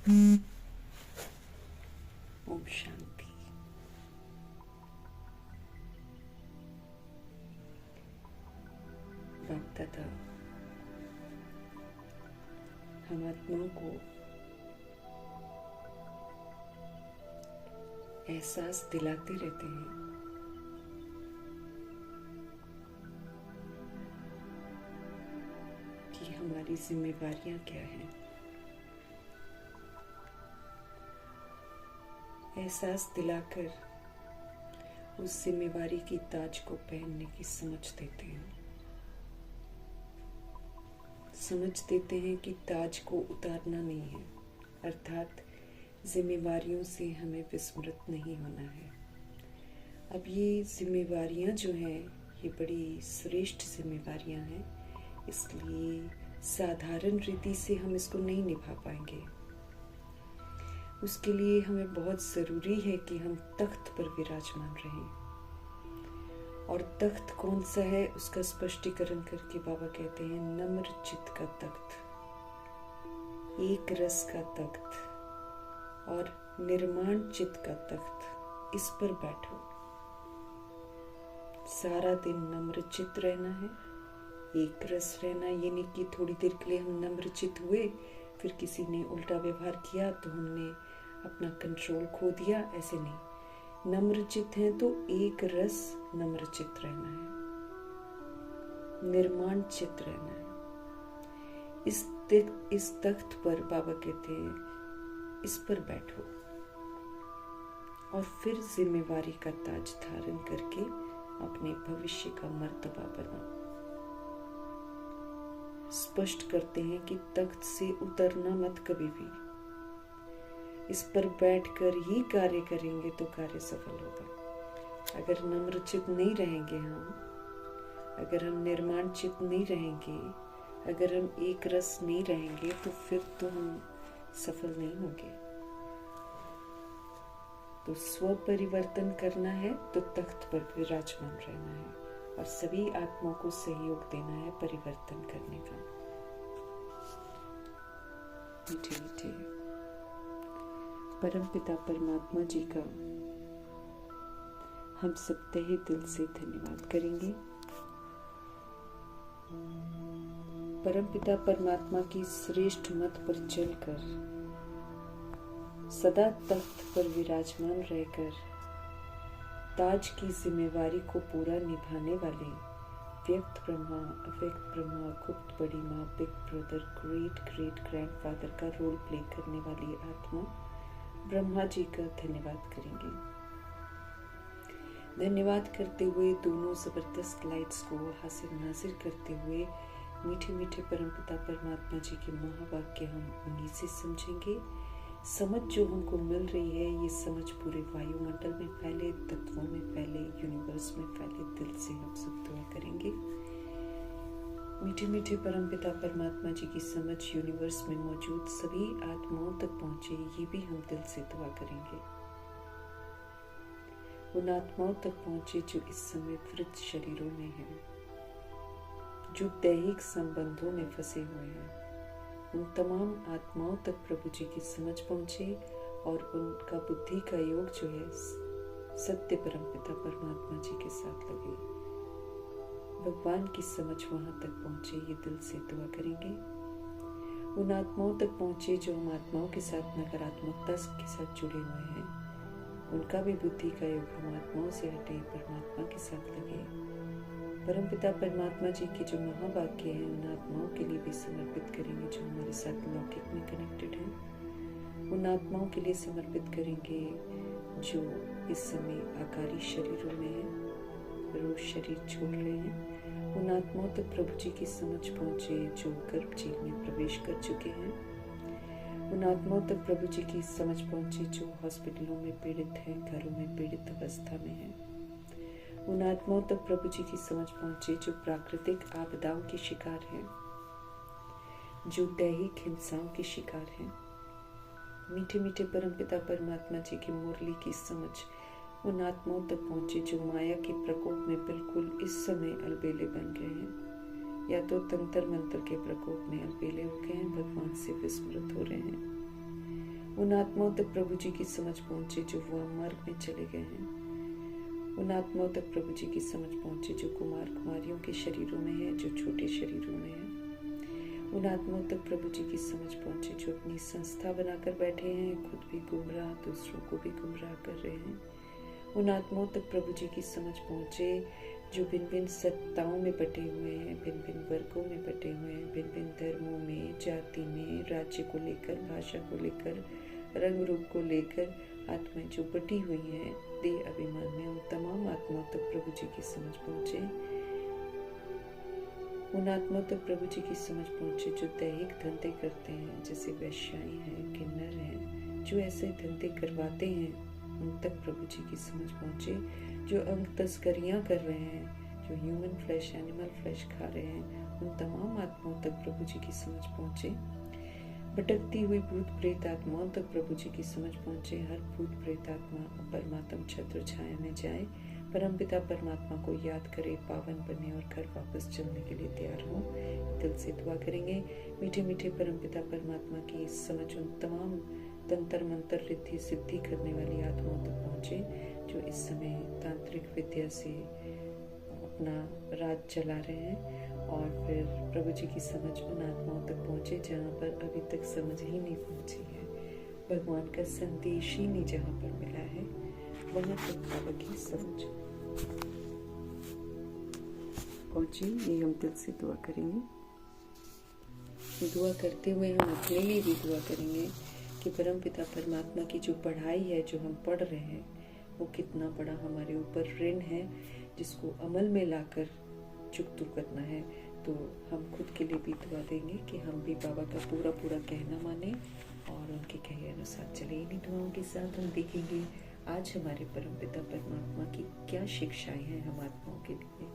ओम शांति। बाप दादा हम आत्माओं को एहसास दिलाते रहते हैं कि हमारी जिम्मेवारियां क्या हैं। एहसास दिलाकर उस जिम्मेवारी की ताज को पहनने की समझ देते हैं। समझ देते हैं कि ताज को उतारना नहीं है, अर्थात जिम्मेवारियों से हमें विस्मृत नहीं होना है। अब ये जिम्मेवारियां जो हैं ये बड़ी श्रेष्ठ जिम्मेवारियां हैं, इसलिए साधारण रीति से हम इसको नहीं निभा पाएंगे। उसके लिए हमें बहुत ज़रूरी है कि हम तख्त पर विराजमान रहें। और तख्त कौन सा है उसका स्पष्टीकरण करके बाबा कहते हैं नम्र चित्त का तख्त, एक रस का तख्त और निर्माण चित्त का तख्त। इस पर बैठो, सारा दिन नम्र चित्त रहना है, एक रस रहना। ये नहीं कि थोड़ी देर के लिए हम नम्र चित्त हुए, फिर किसी ने उल्टा व्यवहार किया तो हमने अपना कंट्रोल खो दिया, ऐसे नहीं। नम्र चित्त है तो एक रस नम्र चित्त रहना है, निर्माण चित्त रहना है। इस तख्त पर बाबा कहते हैं इस पर बैठो और फिर जिम्मेवारी का ताज धारण करके अपने भविष्य का मर्तबा बनाओ। स्पष्ट करते हैं कि तख्त से उतरना मत कभी भी। इस पर बैठकर ही कार्य करेंगे तो कार्य सफल होगा। अगर नम्रचित नहीं रहेंगे हम, अगर हम निर्माण चित नहीं रहेंगे, अगर हम एक रस नहीं रहेंगे तो फिर तो हम सफल नहीं होंगे। तो स्व परिवर्तन करना है तो तख्त पर विराजमान रहना है और सभी आत्माओं को सहयोग देना है परिवर्तन करने का। मीठे मीठे परमपिता परमात्मा जी का हम सब तहे दिल से धन्यवाद करेंगे। परमपिता परमात्मा की श्रेष्ठ मत पर चलकर सदा तख्त पर विराजमान रहकर ताज की जिम्मेवारी को पूरा निभाने वाले व्यक्त ब्रह्मा, अव्यक्त ब्रह्मा, गुप्त बड़ी माँ, big brother, great great grandfather का रोल प्ले करने वाली आत्मा ब्रह्मा जी का धन्यवाद करेंगे। धन्यवाद करते हुए दोनों जबरदस्त लाइट्स को हासिल नासिर करते हुए मीठे मीठे परमपिता परमात्मा जी के महावाक्य हम उन्हीं से समझेंगे। समझ जो हमको मिल रही है ये समझ पूरे वायुमंडल में फैले, तत्वों में फैले, यूनिवर्स में फैले। दिल से हम सब दुआ करेंगे। मीठे मीठे परमपिता परमात्मा जी की समझ यूनिवर्स में मौजूद सभी आत्माओं तक पहुंचे, ये भी हम दिल से दुआ करेंगे। उन आत्माओं तक पहुंचे जो इस समय वृद्ध शरीरों में हैं, जो दैहिक संबंधों में फंसे हुए हैं। उन तमाम आत्माओं तक प्रभु जी की समझ पहुंचे और उनका बुद्धि का योग जो है सत्य परमपिता परमात्मा जी के साथ लगे। भगवान की समझ वहां तक पहुंचे, ये दिल से दुआ करेंगे। उन आत्माओं तक पहुंचे जो हम आत्माओं के साथ नकारात्मकता के साथ जुड़े हुए हैं, उनका भी बुद्धि का योग हम आत्माओं से हटे, परमात्मा के साथ लगे। परमपिता परमात्मा जी के जो महावाक्य हैं उन आत्माओं के लिए भी समर्पित करेंगे जो हमारे साथ लौकिक में कनेक्टेड हैं। उन आत्माओं के लिए समर्पित करेंगे जो इस समय आकारी शरीरों में हैं, रोज शरीर छोड़ रहे हैं। उन आत्माओं तक प्रभु जी की समझ पहुंचे जो गर्भ झील में प्रवेश कर चुके हैं। उन आत्माओं तक प्रभु जी की समझ पहुंचे जो हॉस्पिटलों में पीड़ित हैं, घरों में पीड़ित अवस्था में हैं। उन आत्माओं तक प्रभु जी की समझ पहुंचे जो प्राकृतिक आपदाओं के शिकार हैं, जो दैहिक हिंसाओं के शिकार हैं। मीठे मीठे परमपिता परमात्मा जी की मुरली की समझ उन आत्माओं तक पहुंचे जो माया के प्रकोप में बिल्कुल इस समय अलबेले बन गए हैं, या तो तंत्र मंत्र के प्रकोप में अलबेले हो गए हैं, भगवान से विस्मृत हो रहे हैं। उन आत्माओं तक प्रभु जी की समझ पहुंचे जो वह मार्ग में चले गए हैं। उन आत्माओं तक प्रभु जी की समझ पहुंचे जो कुमार कुमारियों के शरीरों में है, जो छोटे शरीरों में है। उन आत्माओं तक प्रभु जी की समझ पहुंचे जो अपनी संस्था बनाकर बैठे हैं, खुद भी गुमराह, दूसरों को भी गुमराह कर रहे हैं। उन आत्माओं तक प्रभु जी की समझ पहुंचे जो भिन्न भिन्न सत्ताओं में बटे हुए हैं, भिन्न भिन्न वर्गों में बटे हुए हैं, भिन्न भिन्न धर्मों में, जाति में, राज्य को लेकर, भाषा को लेकर, रंग रूप को लेकर आत्माएं जो बटी हुई हैं देह अभिमान में, उन तमाम आत्माओं तक प्रभु जी की समझ पहुंचे। उन आत्माओं तक प्रभु जी की समझ पहुंचे जो दैहिक धंधे करते हैं, जैसे वैश्याएं हैं, किन्नर हैं, जो ऐसे धंधे करवाते हैं, उन तक प्रभु जी की समझ पहुंचे। जो अंग तस्करियां कर रहे हैं, जो ह्यूमन फ्लैश, एनिमल फ्लैश खा रहे हैं, उन तमाम आत्माओं तक प्रभु जी की समझ पहुंचे। भटकती हुई भूत प्रेत आत्माओं तक प्रभु जी की समझ पहुंचे। हर भूत प्रेत आत्मा परमात्मा छत्र छाया में जाए, परमपिता परमात्मा को याद करे, पावन बने और घर वापस चलने के लिए तैयार हो। दिल से दुआ करेंगे। मीठे मीठे परमपिता परमात्मा की समझ उन तमाम तंत्र मंत्र रिद्धि सिद्धि करने वाली आत्माओं तक पहुंचे जो इस समय तांत्रिक विद्या से अपना राज चला रहे हैं, और फिर प्रभु जी की समझ उन आत्माओं तक पहुंचे जहाँ पर अभी तक समझ ही नहीं पहुंची है। भगवान का संदेश ही नहीं जहाँ पर मिला है, वहाँ तक बाबा की समझ पहुंची। ये हम दिल से दुआ करेंगे। दुआ करते हुए हम अपने लिए भी दुआ करेंगे कि परमपिता परमात्मा की जो पढ़ाई है, जो हम पढ़ रहे हैं, वो कितना बड़ा हमारे ऊपर ऋण है, जिसको अमल में लाकर चुकता करना है। तो हम खुद के लिए भी दुआ देंगे कि हम भी बाबा का पूरा पूरा कहना माने और उनके कहे अनुसार चले। इन्हीं दुआओं के साथ हम देखेंगे आज हमारे परमपिता परमात्मा की क्या शिक्षाएं हैं हम आत्माओं के लिए।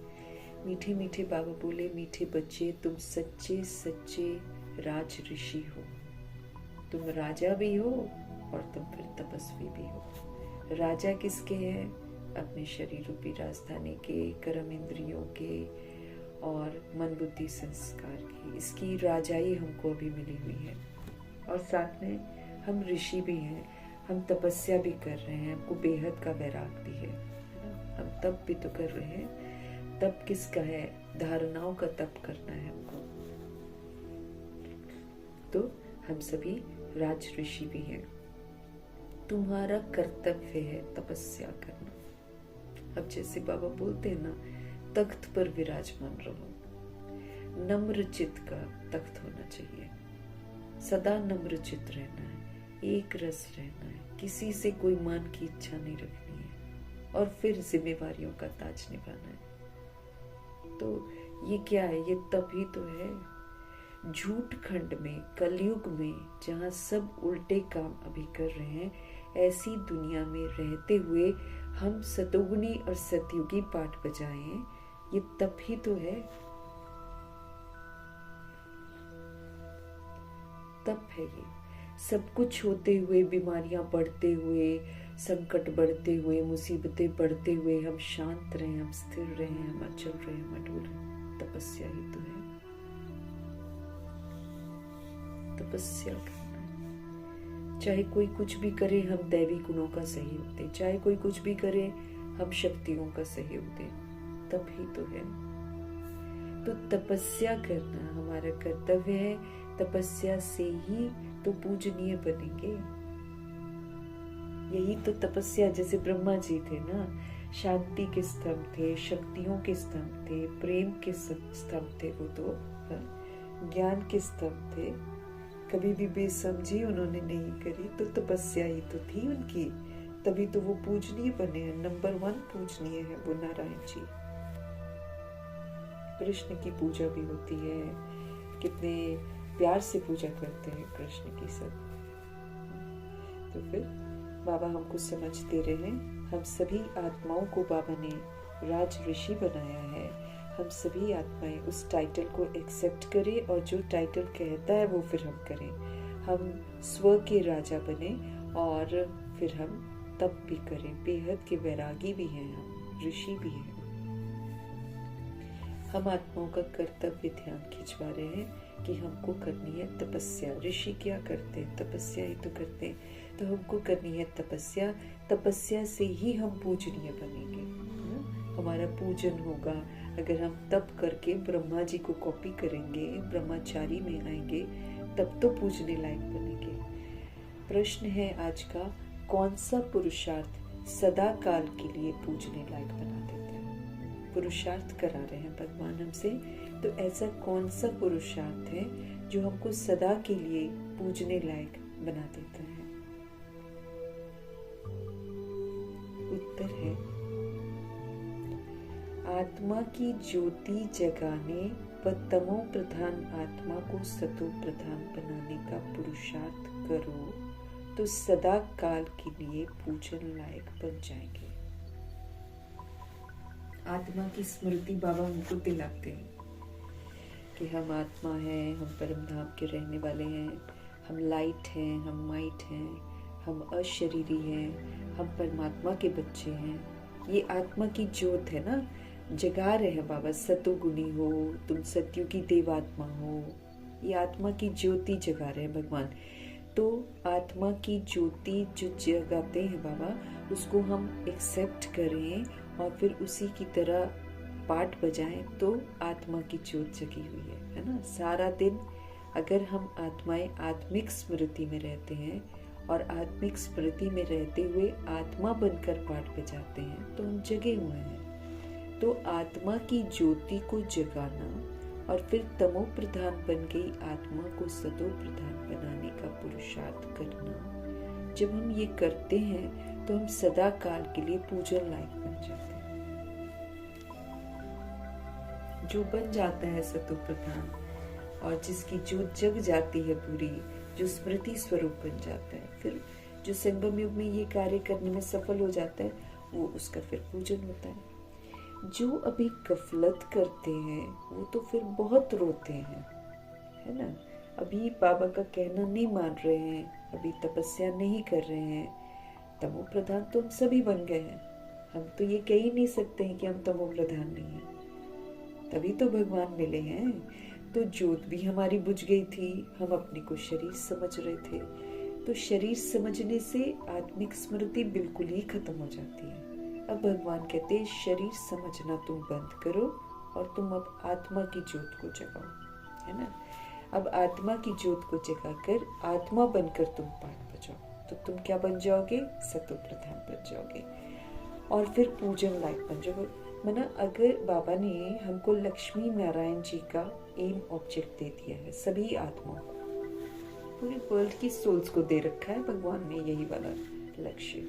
मीठे मीठे बाबा बोले, मीठे बच्चे तुम सच्चे सच्चे राज ऋषि हो। तुम राजा भी हो और तुम फिर तपस्वी भी हो। राजा किसके हैं? अपने शरीर रूपी राजधानी के, कर्म इंद्रियों के और मन बुद्धि संस्कार की। इसकी राजाई हमको अभी मिली हुई है। और साथ में हम ऋषि भी हैं, हम तपस्या भी कर रहे हैं, हमको बेहद का वैराग भी है। हम तप भी तो कर रहे हैं। तप किसका है? धारणाओं का तप करना है हमको। तो हम सभी राज ऋषि भी हैं। तुम्हारा कर्तव्य है तपस्या करना। अब जैसे बाबा बोलते हैं ना, तख्त पर विराजमान रहो। नम्र चित्त का तख्त होना चाहिए। सदा नम्र चित्त रहना है, एक रस रहना है, किसी से कोई मान की इच्छा नहीं रखनी है, और फिर जिम्मेवारियों का ताज निभाना है। तो ये क्या है? ये तब ही तो है। झूठ खंड में, कलयुग में, जहाँ सब उल्टे काम अभी कर रहे हैं, ऐसी दुनिया में रहते हुए हम सतोगुनी और सतयुगी पाठ बजाएं, ये तब ही तो है। तब है ये। सब कुछ होते हुए, बीमारियां बढ़ते हुए, संकट बढ़ते हुए, मुसीबतें बढ़ते हुए, हम शांत रहे, हम स्थिर रहे, हम अचल रहे, हम अटूट रहे। तपस्या ही तो है। तपस्या करना है। चाहे कोई कुछ भी करे, हम दैवी गुणों का सहयोग दें। चाहे कोई कुछ भी करे, हम शक्तियों का सहयोग दें। तब ही तो है। तो तपस्या करना हमारा कर्तव्य है। तपस्या से ही तो पूजनीय बनेंगे। यही तो तपस्या, जैसे ब्रह्मा जी थे ना, शांति के स्तंभ थे, शक्तियों के स्तंभ थे, प्रेम के स्तंभ थे। वो तो ज्ञान के स्तंभ थे। कभी भी बेसमझी उन्होंने नहीं करी, तो तपस्या ही तो थी उनकी। तभी तो वो पूजनीय बने हैं। नंबर 1 पूजनीय है वो नारायण जी। कृष्ण की पूजा भी होती है, कितने प्यार से पूजा करते हैं कृष्ण की सब। तो फिर बाबा हमको समझ दे रहे हैं। हम सभी आत्माओं को बाबा ने राज ऋषि बनाया है। हम सभी आत्माएं उस टाइटल को एक्सेप्ट करें, और जो टाइटल कहता है वो फिर हम करें। हम स्व के राजा बने, और फिर हम तप भी करें। बेहद के वैरागी भी हैं, हम ऋषि भी हैं। हम आत्माओं का कर्तव्य ध्यान खिंचवा रहे हैं कि हमको करनी है तपस्या। ऋषि क्या करते हैं? तपस्या ही तो करते हैं। तो हमको करनी है तपस्या। तपस्या से ही हम पूजनीय बनेंगे, है ना? हमारा पूजन होगा। अगर हम तप करके ब्रह्मा जी को कॉपी करेंगे, ब्रह्मचारी में आएंगे, तब तो पूजने लायक बनेंगे। प्रश्न है आज का, कौन सा पुरुषार्थ सदा काल के लिए पूजने लायक बना देता है? पुरुषार्थ करा रहे हैं भगवान हमसे, तो ऐसा कौन सा पुरुषार्थ है जो हमको सदा के लिए पूजने लायक बना देता है? उत्तर है आत्मा की ज्योति जगाने व तमो प्रधान आत्मा को सतो प्रधान बनाने का पुरुषार्थ करो तो सदा काल के लिए पूजन लायक बन जाएंगे। आत्मा की स्मृति बाबा हमको दिलाते हैं कि हम आत्मा हैं, हम परम धाम के रहने वाले हैं, हम लाइट हैं, हम माइट हैं, हम अशरीरी हैं, हम परमात्मा के बच्चे हैं। ये आत्मा की ज्योत है ना, जगा रहे हैं बाबा। सतोगुणी हो तुम, सत्यु की देवात्मा हो, ये आत्मा की ज्योति जगा रहे हैं भगवान। तो आत्मा की ज्योति जो जगाते हैं बाबा, उसको हम एक्सेप्ट करें और फिर उसी की तरह पाठ बजाएं तो आत्मा की ज्योत जगी हुई है ना? सारा दिन अगर हम आत्माएं आत्मिक स्मृति में रहते हैं और आत्मिक स्मृति में रहते हुए आत्मा बनकर पाठ बजाते हैं तो हम जगे हुए हैं। तो आत्मा की ज्योति को जगाना और फिर तमो प्रधान बन गई आत्मा को सतो प्रधान बनाने का पुरुषार्थ करना, जब हम ये करते हैं तो हम सदा काल के लिए पूजन लायक बन जाते हैं। जो बन जाता है सतो प्रधान और जिसकी ज्योत जग जाती है पूरी, जो स्मृति स्वरूप बन जाता है, फिर जो संगम युग में ये कार्य करने में सफल हो जाता है, वो उसका फिर पूजन होता है। जो अभी गफलत करते हैं वो तो फिर बहुत रोते हैं, है ना? अभी बाबा का कहना नहीं मान रहे हैं, अभी तपस्या नहीं कर रहे हैं, तमो प्रधान तो हम सभी बन गए हैं। हम तो ये कह ही नहीं सकते हैं कि हम तमो प्रधान नहीं हैं, तभी तो भगवान मिले हैं। तो ज्योत भी हमारी बुझ गई थी, हम अपने को शरीर समझ रहे थे, तो शरीर समझने से आत्मिक स्मृति बिल्कुल ही खत्म हो जाती है। अब भगवान कहते हैं शरीर समझना तुम बंद करो और तुम अब आत्मा की ज्योत को जगाओ, है ना? अब आत्मा की ज्योत को जगाकर आत्मा बनकर तुम पाठ बजाओ, तो तुम क्या बन जाओगे? सतो प्रधान बन जाओगे और फिर पूजन लायक बन जाओगे। मना अगर बाबा ने हमको लक्ष्मी नारायण जी का एम ऑब्जेक्ट दे दिया है, सभी आत्माओं को, पूरे वर्ल्ड की सोल्स को दे रखा है भगवान ने यही वाला लक्ष्य।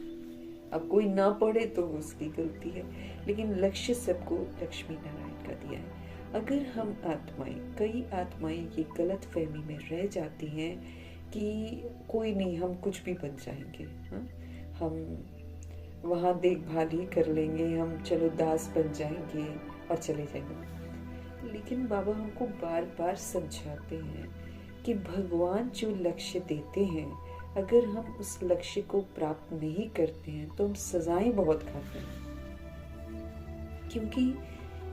अब कोई ना पढ़े तो उसकी गलती है, लेकिन लक्ष्य सबको लक्ष्मी नारायण का दिया है। अगर हम आत्माएं, कई आत्माएं ये गलत फहमी में रह जाती हैं कि कोई नहीं, हम कुछ भी बन जाएंगे, हाँ? हम वहाँ देखभाल ही कर लेंगे, हम चलो दास बन जाएंगे और चले जाएंगे। लेकिन बाबा हमको बार बार समझाते हैं कि भगवान जो लक्ष्य देते हैं, अगर हम उस लक्ष्य को प्राप्त नहीं करते हैं तो हम सजाएं बहुत खाते हैं। क्योंकि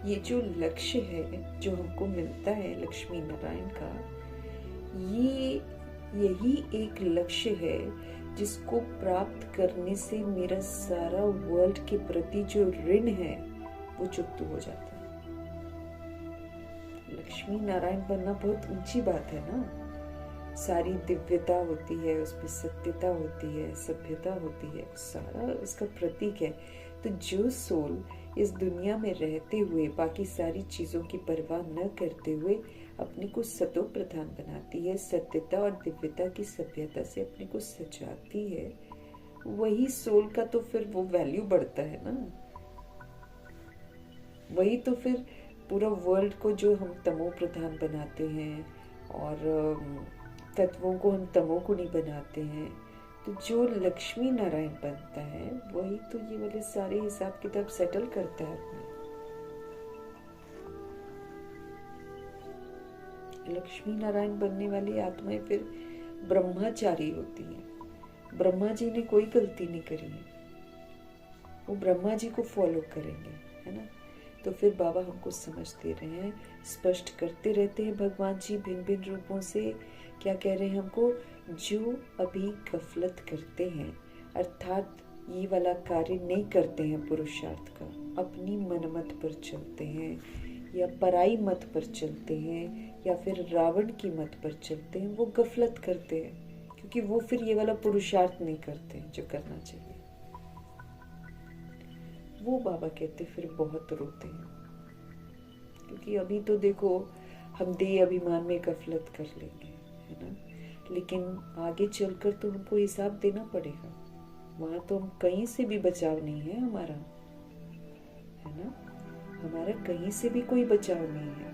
ये जो लक्ष्य है जो हमको मिलता है लक्ष्मी नारायण का, यही एक लक्ष्य है जिसको प्राप्त करने से मेरा सारा वर्ल्ड के प्रति जो ऋण है वो चुकता हो जाता है। लक्ष्मी नारायण बनना बहुत ऊंची बात है ना। सारी दिव्यता होती है, उसमें सत्यता होती है, सभ्यता होती है, सारा उसका प्रतीक है। तो जो सोल इस दुनिया में रहते हुए बाकी सारी चीजों की परवाह न करते हुए अपने को सतो प्रधान बनाती है, सत्यता और दिव्यता की सभ्यता से अपने को सजाती है, वही सोल का तो फिर वो वैल्यू बढ़ता है ना। वही तो फिर पूरा वर्ल्ड को जो हम तमो प्रधान बनाते हैं और तत्वों को हम तमो गुणी बनाते हैं, तो जो लक्ष्मी नारायण बनता है वही तो ये वाले सारे हिसाब किताब सेटल करता है अपने। लक्ष्मी नारायण बनने वाली आत्माएं फिर ब्रह्मचारी होती हैं। ब्रह्मा जी ने कोई गलती नहीं करी है, वो ब्रह्मा जी को फॉलो करेंगे, है ना? तो फिर बाबा हमको समझ दे रहे हैं, स्पष्ट करते रहते हैं भगवान जी भिन्न भिन्न रूपों से। क्या कह रहे हैं हमको? जो अभी गफलत करते हैं, अर्थात ये वाला कार्य नहीं करते हैं पुरुषार्थ का, अपनी मनमत पर चलते हैं या पराई मत पर चलते हैं या फिर रावण की मत पर चलते हैं, वो गफलत करते हैं, क्योंकि वो फिर ये वाला पुरुषार्थ नहीं करते हैं जो करना चाहिए। वो बाबा कहते फिर बहुत रोते हैं, क्योंकि अभी तो देखो हम देह अभिमान में गफलत कर लेंगे, है ना, लेकिन आगे चलकर तो हमको हिसाब देना पड़ेगा। वहां तो हम कहीं से भी बचाव नहीं है हमारा, है ना, हमारा कहीं से भी कोई बचाव नहीं है।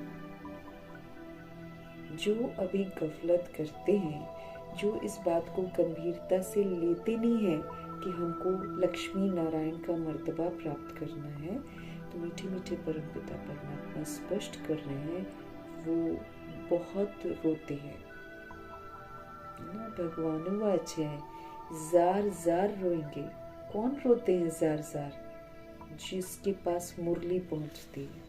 जो अभी गफलत करते हैं, जो इस बात को गंभीरता से लेते नहीं है कि हमको लक्ष्मी नारायण का मर्तबा प्राप्त करना है, तो मीठे मीठे परमपिता परमात्मा स्पष्ट कर रहे हैं, वो बहुत रोते हैं ना। भगवान वाचे हैं, जार जार रोएंगे। कौन रोते हैं जार जार? जिसके पास मुरली पहुंचती है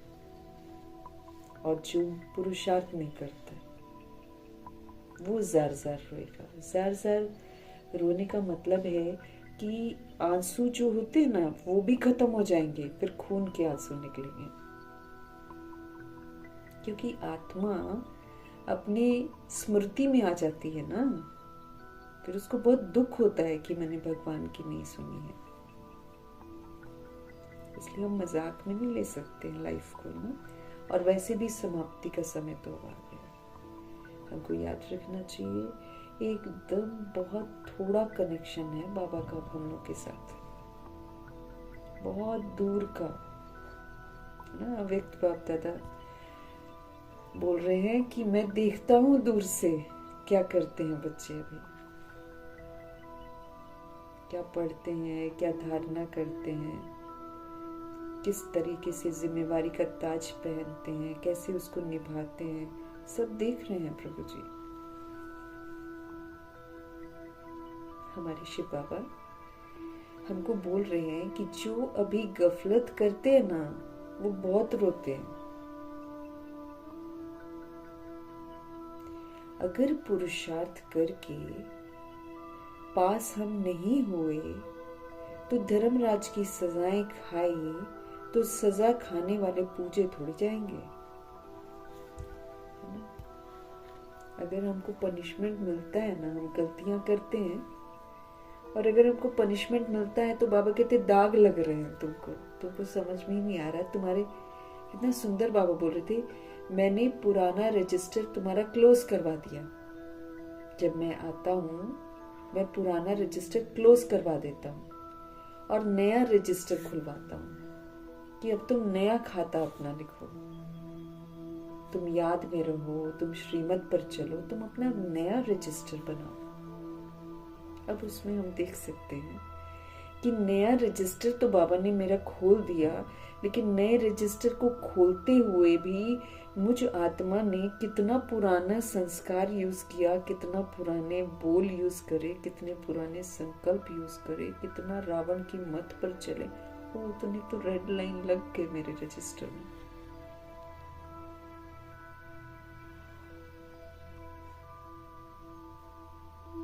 और जो पुरुषार्थ नहीं करता, वो जार जार रोएगा। जार जार रोने का मतलब है कि आंसू जो होते हैं ना, वो भी खत्म हो जाएंगे, फिर खून के आंसू निकलेंगे, क्योंकि आत्मा अपने स्मृति में आ जाती है ना, फिर उसको बहुत दुख होता है कि मैंने भगवान की नहीं सुनी है। इसलिए हम मजाक में नहीं ले सकते हैं लाइफ को ना। और वैसे भी समाप्ति का समय तो आ गया, हमको याद रखना चाहिए एकदम बहुत थोड़ा कनेक्शन है बाबा का हम लोग के साथ, बहुत दूर का ना। अव्यक्त बाप दादा बोल रहे हैं कि मैं देखता हूं दूर से क्या करते हैं बच्चे, अभी क्या पढ़ते हैं, क्या धारणा करते हैं, किस तरीके से जिम्मेवारी का ताज पहनते हैं, कैसे उसको निभाते हैं, सब देख रहे हैं प्रभु जी। हमारे शिव बाबा हमको बोल रहे हैं कि जो अभी गफलत करते हैं ना, वो बहुत रोते हैं। अगर पुरुषार्थ करके पास हम नहीं हुए तो धर्मराज की सजाएं खाई तो सजा खाने वाले पूजे थोड़े जाएंगे। अगर हमको पनिशमेंट मिलता है ना, हम गलतियां करते हैं, और अगर हमको पनिशमेंट मिलता है तो बाबा कहते दाग लग रहे हैं तुमको समझ में ही नहीं आ रहा है तुम्हारे। इतना सुंदर बाबा बोल रहे थे, मैंने पुराना रजिस्टर तुम्हारा क्लोज करवा दिया। जब मैं आता हूँ मैं पुराना रजिस्टर क्लोज करवा देता हूँ और नया रजिस्टर खुलवाता हूँ कि अब तुम नया खाता अपना लिखो, तुम याद में रहो, तुम श्रीमत पर चलो, तुम अपना नया रजिस्टर बनाओ। अब उसमें हम देख सकते हैं कि नया रजिस्टर तो बाबा ने मेरा खोल दिया, लेकिन नए रजिस्टर को खोलते हुए भी मुझ आत्मा ने कितना पुराना संस्कार यूज किया, कितना पुराने बोल यूज करे, कितने पुराने संकल्प यूज करे, कितना रावण की मत पर चले, वो उतनी तो रेड लाइन लग गए मेरे रजिस्टर में।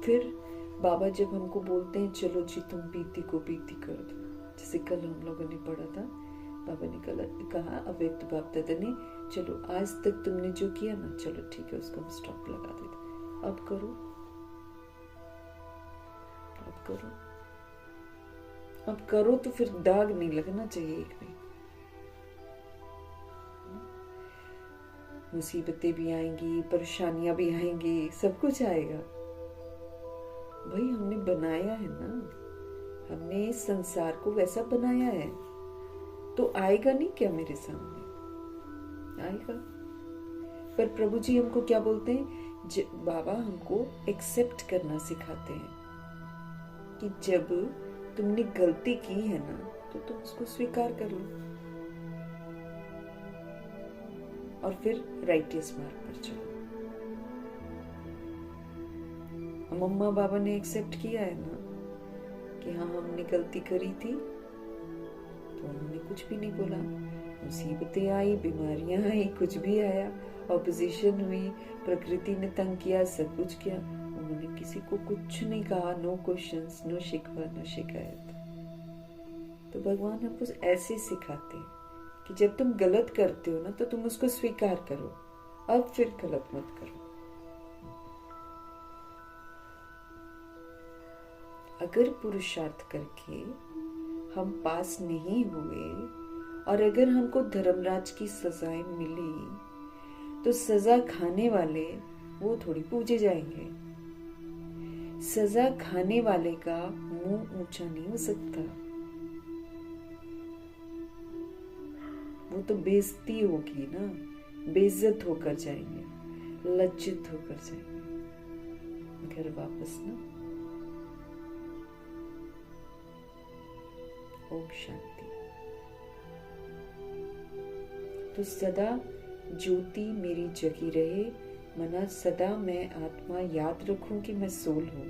फिर बाबा जब हमको बोलते हैं चलो जी तुम बीती को बीती कर दो, जैसे कल हम लोगों ने पढ़ा था, बाबा ने कहा अव्यक्त बाप दादा ने, चलो आज तक तुमने जो किया ना, चलो ठीक है उसको हम स्टॉप लगा देते, अब करो, अब करो, अब करो, तो फिर दाग नहीं लगना चाहिए एक भी। मुसीबतें भी आएंगी, परेशानियां भी आएंगी, सब कुछ आएगा। भाई हमने बनाया है ना, हमने इस संसार को वैसा बनाया है, तो आएगा नहीं क्या मेरे सामने? आएगा। पर प्रभु जी हमको क्या बोलते हैं, बाबा हमको एक्सेप्ट करना सिखाते हैं कि जब तुमने गलती की है ना, तो तुम उसको स्वीकार कर लो और फिर राइटियस मार्ग पर चलो। मम्मा बाबा ने एक्सेप्ट किया है ना कि हाँ हमने गलती करी थी, तो उन्होंने कुछ भी नहीं बोला, मुसीबतें आई, बीमारियां आई, कुछ भी आया, ऑपोजिशन हुई, प्रकृति ने तंग किया, सब कुछ किया, उन्होंने किसी को कुछ नहीं कहा। नो क्वेश्चंस, नो शिकवा, नो शिकायत। तो भगवान हमको ऐसे सिखाते हैं कि जब तुम गलत करते हो ना तो तुम उसको स्वीकार करो, अब फिर गलत मत करो। अगर पुरुषार्थ करके हम पास नहीं हुए और अगर हमको धर्मराज की सजाएं मिली तो सजा खाने वाले वो थोड़ी पूजे जाएंगे। सजा खाने वाले का मुंह ऊंचा नहीं हो सकता, वो तो बेइज्जती होगी ना, बेइज्जत होकर जाएंगे, लज्जित होकर जाएंगे घर वापस ना। ओम शांति। तो सदा ज्योति मेरी जगी रहे, मना सदा मैं आत्मा याद रखूं कि मैं सोल हूं।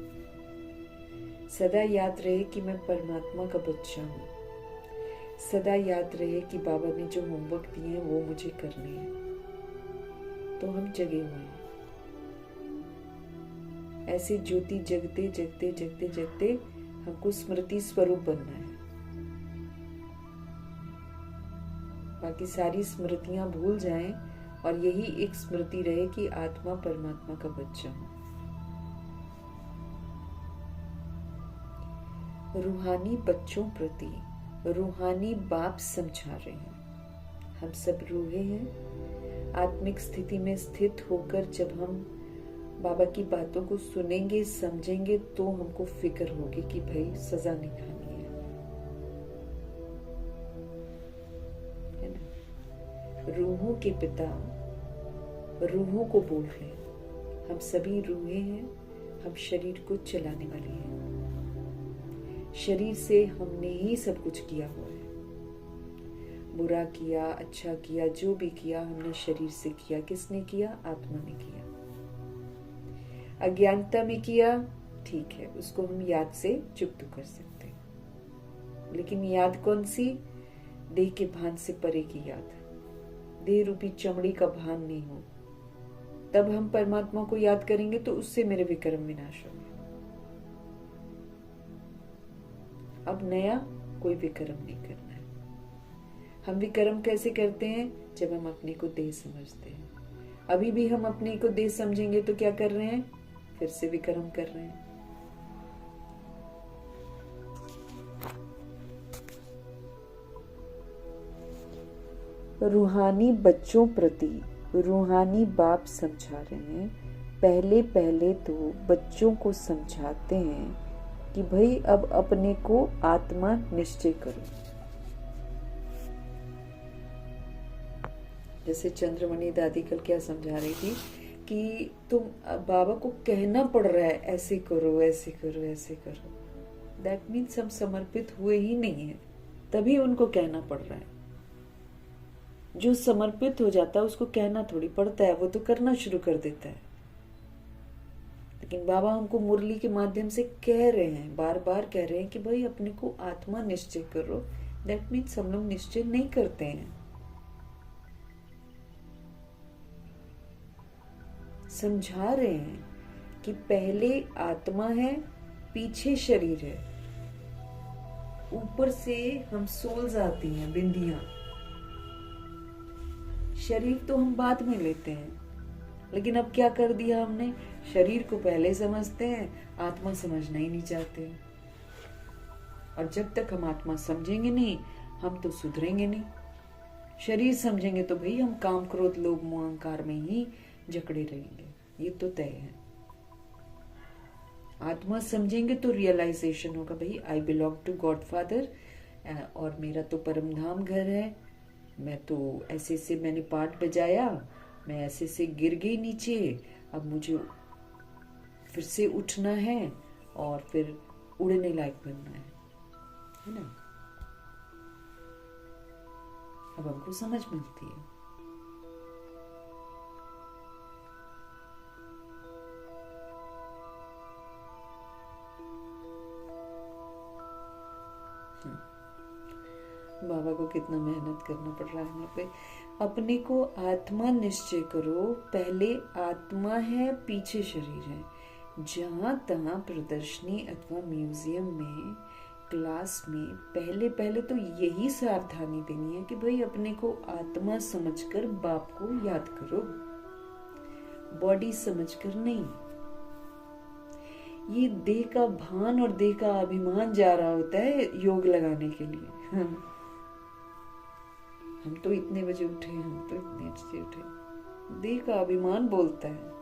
सदा याद रहे कि मैं परमात्मा का बच्चा हूं। सदा याद रहे कि बाबा ने जो होमवर्क दिए हैं वो मुझे करने हैं। तो हम जगे हुए हैं। ऐसे ज्योति जगते जगते जगते जगते हमको स्मृति स्वरूप बनना है। बाकी सारी स्मृतियां भूल जाएं और यही एक स्मृति रहे कि आत्मा परमात्मा का बच्चा हूं। रूहानी बच्चों प्रति रूहानी बाप समझा रहे हैं। हम सब रूहे हैं। आत्मिक स्थिति में स्थित होकर जब हम बाबा की बातों को सुनेंगे, समझेंगे, तो हमको फिक्र होगी कि भाई सजा नहीं खानी है ना। रूहों के पिता रूहों को बोल रहे हैं। हम सभी रूहें हैं। हम शरीर को चलाने वाले हैं। शरीर से हमने ही सब कुछ किया हुआ है। बुरा किया, अच्छा किया, जो भी किया हमने शरीर से किया। किसने किया? आत्मा ने किया। अज्ञानता में किया, ठीक है, उसको हम याद से चुप तो कर सकते हैं। लेकिन याद कौन सी? देह के भान से परे की याद। देह रूपी चमड़ी का भान नहीं हो, तब हम परमात्मा को याद करेंगे तो उससे मेरे विक्रम विनाश होंगे। अब नया कोई विक्रम नहीं करना है। हम विक्रम कैसे करते हैं? जब हम अपने को देह समझते हैं। अभी भी हम अपने को देह समझेंगे तो क्या कर रहे हैं? फिर से विक्रम कर रहे हैं। रूहानी बच्चों प्रति रूहानी बाप समझा रहे हैं। पहले पहले तो बच्चों को समझाते हैं कि भाई अब अपने को आत्मा निश्चय करो। जैसे चंद्रमणि दादी कल क्या समझा रही थी कि तुम बाबा को कहना पड़ रहा है ऐसे करो, ऐसे करो, ऐसे करो। दैट मीन्स हम समर्पित हुए ही नहीं है, तभी उनको कहना पड़ रहा है। जो समर्पित हो जाता है उसको कहना थोड़ी पड़ता है, वो तो करना शुरू कर देता है। लेकिन बाबा हमको मुरली के माध्यम से कह रहे हैं, बार बार कह रहे हैं कि भाई अपने को आत्मा निश्चय करो। दैट मीन्स हम लोग निश्चय नहीं करते हैं। समझा रहे हैं कि पहले आत्मा है, पीछे शरीर है, ऊपर से हम सोल्स आती हैं, बिंदियां। शरीर तो हम बाद में लेते हैं, लेकिन अब क्या कर दिया हमने? शरीर को पहले समझते हैं, आत्मा समझना ही नहीं चाहते। और जब तक हम आत्मा समझेंगे नहीं, हम तो सुधरेंगे नहीं। शरीर समझेंगे तो भाई हम काम, क्रोध, लोभ, मोह, अहंकार में ही जकड़े रहेंगे, ये तो तय है। आत्मा समझेंगे तो रियलाइजेशन होगा, भाई I belong to God father और मेरा तो परम धाम घर है। मैं तो ऐसे से मैंने पाठ बजाया, मैं ऐसे से गिर गई नीचे, अब मुझे फिर से उठना है और फिर उड़ने लायक बनना है ना। अब हमको समझ मिलती है। बाबा को कितना मेहनत करना पड़ रहा है यहाँ पे। अपने को आत्मा निश्चय करो, पहले आत्मा है, पीछे शरीर है। जहां तहां प्रदर्शनी अथवा म्यूजियम में, क्लास में पहले पहले तो यही सावधानी देनी है कि भाई अपने को आत्मा समझकर बाप को याद करो, बॉडी समझकर नहीं। ये देह का भान और देह का अभिमान जा रहा होता है योग लगाने के लिए। हम तो इतने बजे उठे, हम तो इतने बजे उठे, देह का अभिमान बोलता है,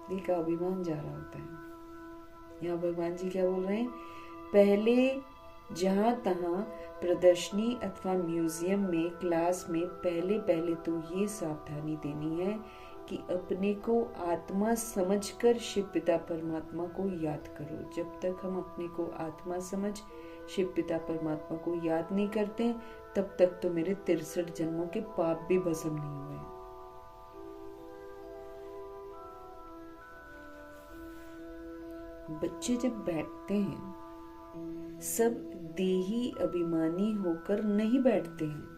देह का अभिमान जा रहा होता है। यहाँ भगवान जी क्या बोल रहे हैं? पहले जहां तहां प्रदर्शनी अथवा म्यूजियम में, क्लास में पहले पहले तो ये सावधानी देनी है कि अपने को आत्मा समझकर शिव पिता परमात्मा को याद करो। जब तक हम अपने को आत्मा समझ शिव पिता परमात्मा को याद नहीं करते, तब तक तो मेरे 63 जन्मों के पाप भी भस्म नहीं हुए। बच्चे जब बैठते हैं, सब देही अभिमानी होकर नहीं बैठते हैं।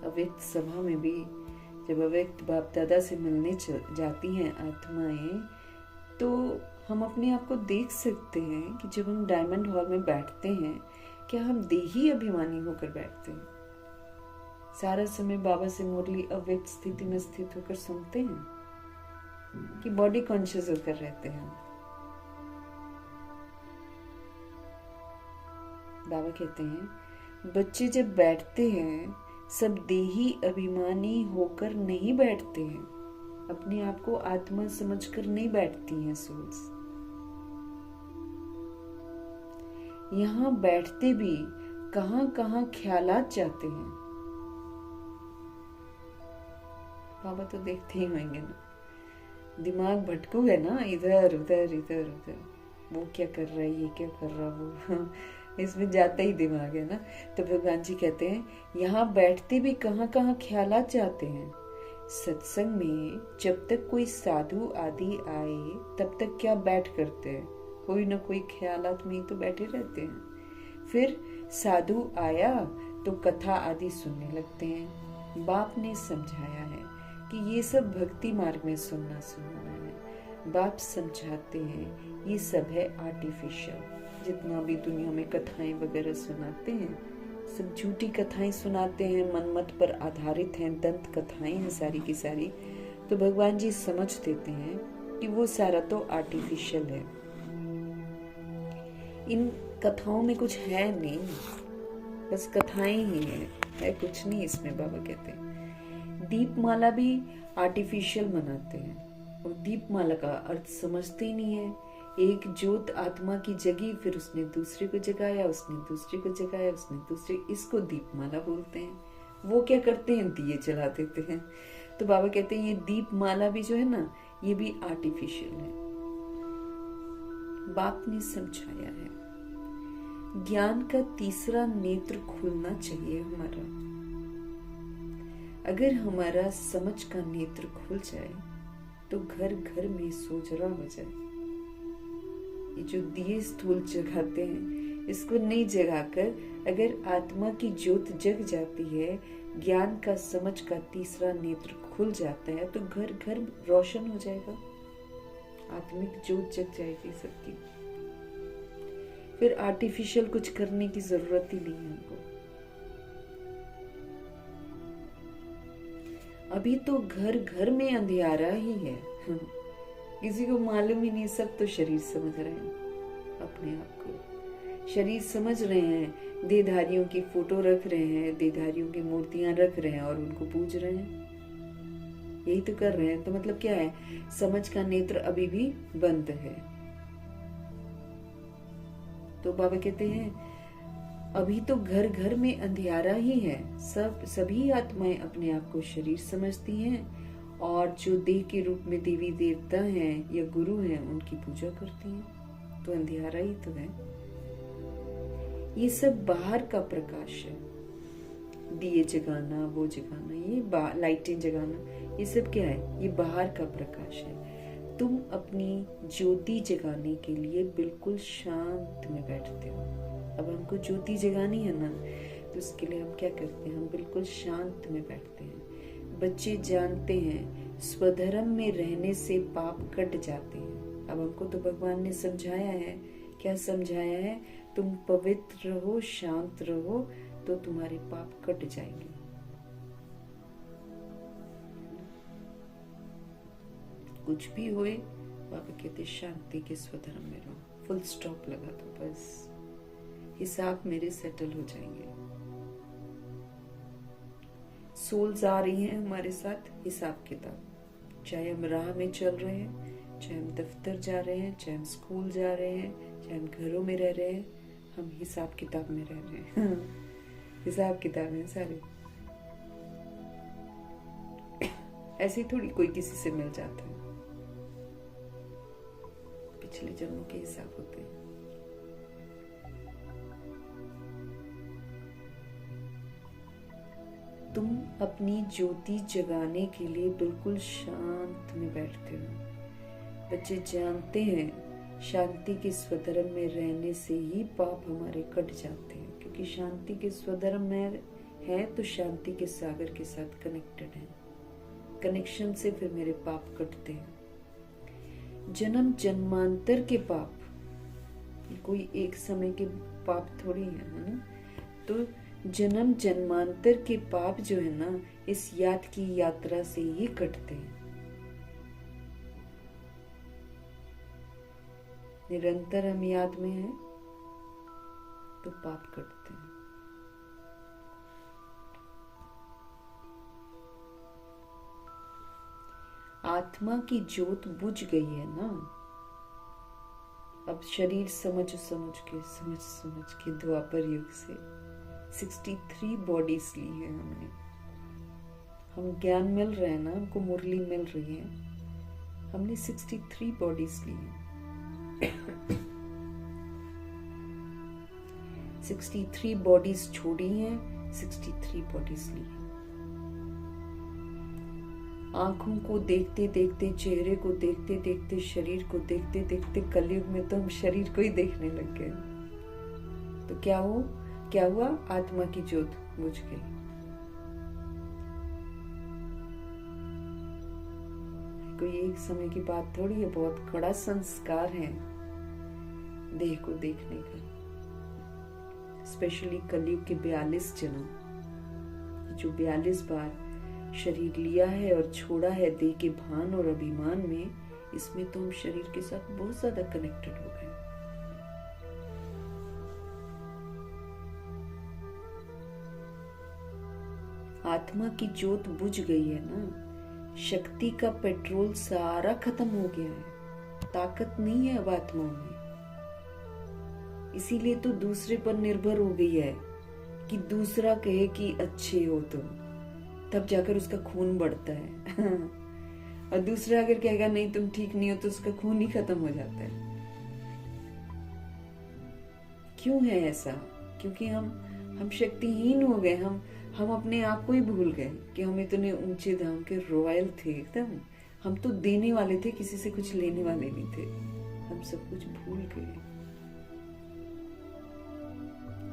अव्यक्त सभा में भी जब अव्यक्त बाप दादा से मिलने जाती हैं आत्माएं, तो हम अपने आप को देख सकते हैं कि जब हम डायमंड हॉल में बैठते हैं, क्या हम देही अभिमानी होकर बैठते हैं? सारा समय बाबा से मुरली अव्यक्त स्थिति में स्थित होकर सुनते हैं कि बॉडी कॉन्शियस होकर रहते हैं? बाबा कहते हैं बच्चे जब बैठते हैं, सब देही अभिमानी होकर नहीं बैठते हैं, अपने आप को आत्मा समझकर नहीं बैठती हैं सोल्स। यहाँ बैठते भी कहां कहां ख्यालात जाते हैं। बाबा तो देखते ही होंगे ना, दिमाग भटकू है ना, इधर उधर इधर उधर, वो क्या कर रहा है, ये क्या कर रहा वो इसमें जाता ही दिमाग है ना। तो भगवान जी कहते हैं यहाँ बैठते भी कहाँ कहाँ ख्यालात जाते हैं। सत्संग में जब तक कोई साधु आदि आए, तब तक क्या बैठ करते हैं? कोई ना कोई ख्यालात में ही तो बैठे रहते हैं। फिर साधु आया तो कथा आदि सुनने लगते हैं। बाप ने समझाया है कि ये सब भक्ति मार्ग में सुनना है। बाप समझाते हैं ये सब है आर्टिफिशियल। जितना भी दुनिया में कथाएं वगैरह सुनाते हैं, सब झूठी कथाएं सुनाते हैं, मनमत पर आधारित हैं, दंत कथाएं हैं सारी की सारी। तो भगवान जी समझ देते हैं कि वो सारा तो आर्टिफिशियल है, इन कथाओं में कुछ है नहीं, बस कथाएं ही है कुछ नहीं इसमें। बाबा कहते हैं दीपमाला भी आर्टिफिशियल मनाते हैं और दीपमाला का अर्थ समझते ही नहीं है। एक ज्योत आत्मा की जगी, फिर उसने दूसरे को जगाया, उसने दूसरे को जगाया, उसने दूसरे, इसको दीपमाला बोलते हैं। वो क्या करते हैं? दिए जला देते हैं। तो बाबा कहते हैं ये दीपमाला भी जो है ना, ये भी आर्टिफिशियल है। बाप ने समझाया है ज्ञान का तीसरा नेत्र खुलना चाहिए हमारा। अगर हमारा समझ का नेत्र खुल जाए तो घर घर में सोजरा हो जाए। ये जो दिए स्थूल जगाते हैं, इसको नहीं जगाकर अगर आत्मा की ज्योत जग जाती है, ज्ञान का समझ का तीसरा नेत्र खुल जाता है, तो घर घर रोशन हो जाएगा, आत्मिक ज्योत जग जाएगी सबकी। फिर आर्टिफिशियल कुछ करने की जरूरत ही नहीं है हमको। अभी तो घर घर में अंधियारा ही है, किसी को मालूम ही नहीं, सब तो शरीर समझ रहे हैं अपने आप को, शरीर समझ रहे हैं, देहधारियों की फोटो रख रहे हैं, देहधारियों की मूर्तियां रख रहे हैं और उनको पूज रहे हैं, यही तो कर रहे हैं। तो मतलब क्या है? समझ का नेत्र अभी भी बंद है। तो बाबा कहते हैं अभी तो घर घर में अंधियारा ही है, सभी आत्माएं अपने आप को शरीर समझती हैं और जो देह के रूप में देवी देवता हैं या गुरु हैं उनकी पूजा करती हैं। तो अंधियारा ही तो है। ये सब बाहर का प्रकाश है। दिए जगाना, वो जगाना, ये लाइटें जगाना, ये सब क्या है? ये बाहर का प्रकाश है। तुम अपनी ज्योति जगाने के लिए बिल्कुल शांत में बैठते हो। अब हमको ज्योति जगानी है ना, तो उसके लिए हम क्या करते हैं? हम बिल्कुल शांत में बैठते हैं। बच्चे जानते हैं स्वधर्म में रहने से पाप कट जाते हैं। अब हमको तो भगवान ने समझाया है। क्या समझाया है? तुम पवित्र रहो, शांत रहो, तो तुम्हारे पाप कट जाएंगे। कुछ भी होए, बाबा कहते शांति के स्वधर्म में रहो, फुल स्टॉप लगा दो, बस हिसाब मेरे सेटल हो जाएंगे। सोल्स आ रही हैं हमारे साथ हिसाब किताब, चाहे हम राह में चल रहे हैं, चाहे हम दफ्तर जा रहे हैं, चाहे हम स्कूल जा रहे हैं, चाहे हम घरों में रह रहे हैं, हम हिसाब किताब में रह रहे हैं। हिसाब किताब है सारे। ऐसे ही थोड़ी कोई किसी से मिल जाता है, पिछले जन्मों के हिसाब होते हैं। तुम अपनी ज्योति जगाने के लिए बिल्कुल शांत में बैठते हो। बच्चे जानते हैं शांति के स्वधर्म में रहने से ही पाप हमारे कट जाते हैं, क्योंकि शांति के स्वधर्म में है तो शांति के सागर के साथ कनेक्टेड है। कनेक्शन से फिर मेरे पाप कटते हैं। जन्म जन्मांतर के पाप कोई एक समय के पाप थोड़ी है ना। तो जन्म जन्मांतर के पाप जो है ना, इस याद की यात्रा से ही कटते हैं। निरंतर हम याद में हैं तो पाप कटते हैं। आत्मा की ज्योत बुझ गई है ना। अब शरीर समझ के द्वापर युग से 63 बॉडीज ली है हमने। हम ज्ञान मिल रहे हैं ना, हमको मुरली मिल रही है। हमने 63 बॉडीज ली है। 63 बॉडीज छोड़ी हैं, 63 बॉडीज ली है। आंखों को देखते देखते, चेहरे को देखते देखते, शरीर को देखते देखते कलयुग में तो हम शरीर को ही देखने लग गए। तो क्या हुआ? आत्मा की ज्योत बुझ गई। कोई एक समय की बात थोड़ी है, बहुत कड़ा संस्कार है देह को देखने का। स्पेशली कलयुग के 42 जन्म, जो 42 बार शरीर लिया है और छोड़ा है देह के भान और अभिमान में, इसमें तो हम शरीर के साथ बहुत ज्यादा कनेक्टेड हो गए। आत्मा की ज्योत बुझ गई है ना। शक्ति का पेट्रोल सारा खत्म हो गया है। ताकत नहीं है अब आत्मा में। इसीलिए तो दूसरे पर निर्भर हो गई है कि दूसरा कहे कि अच्छे हो तुम, तब जाकर उसका खून बढ़ता है। और दूसरा अगर कहेगा नहीं तुम ठीक नहीं हो, तो उसका खून ही खत्म हो जाता है। क्यों है ऐसा? क्योंकि हम शक्तिहीन हो गए। हम अपने आप को ही भूल गए कि हम इतने ऊंचे धाम के रॉयल थे एकदम। हम तो देने वाले थे, किसी से कुछ लेने वाले नहीं थे। हम सब कुछ भूल गए।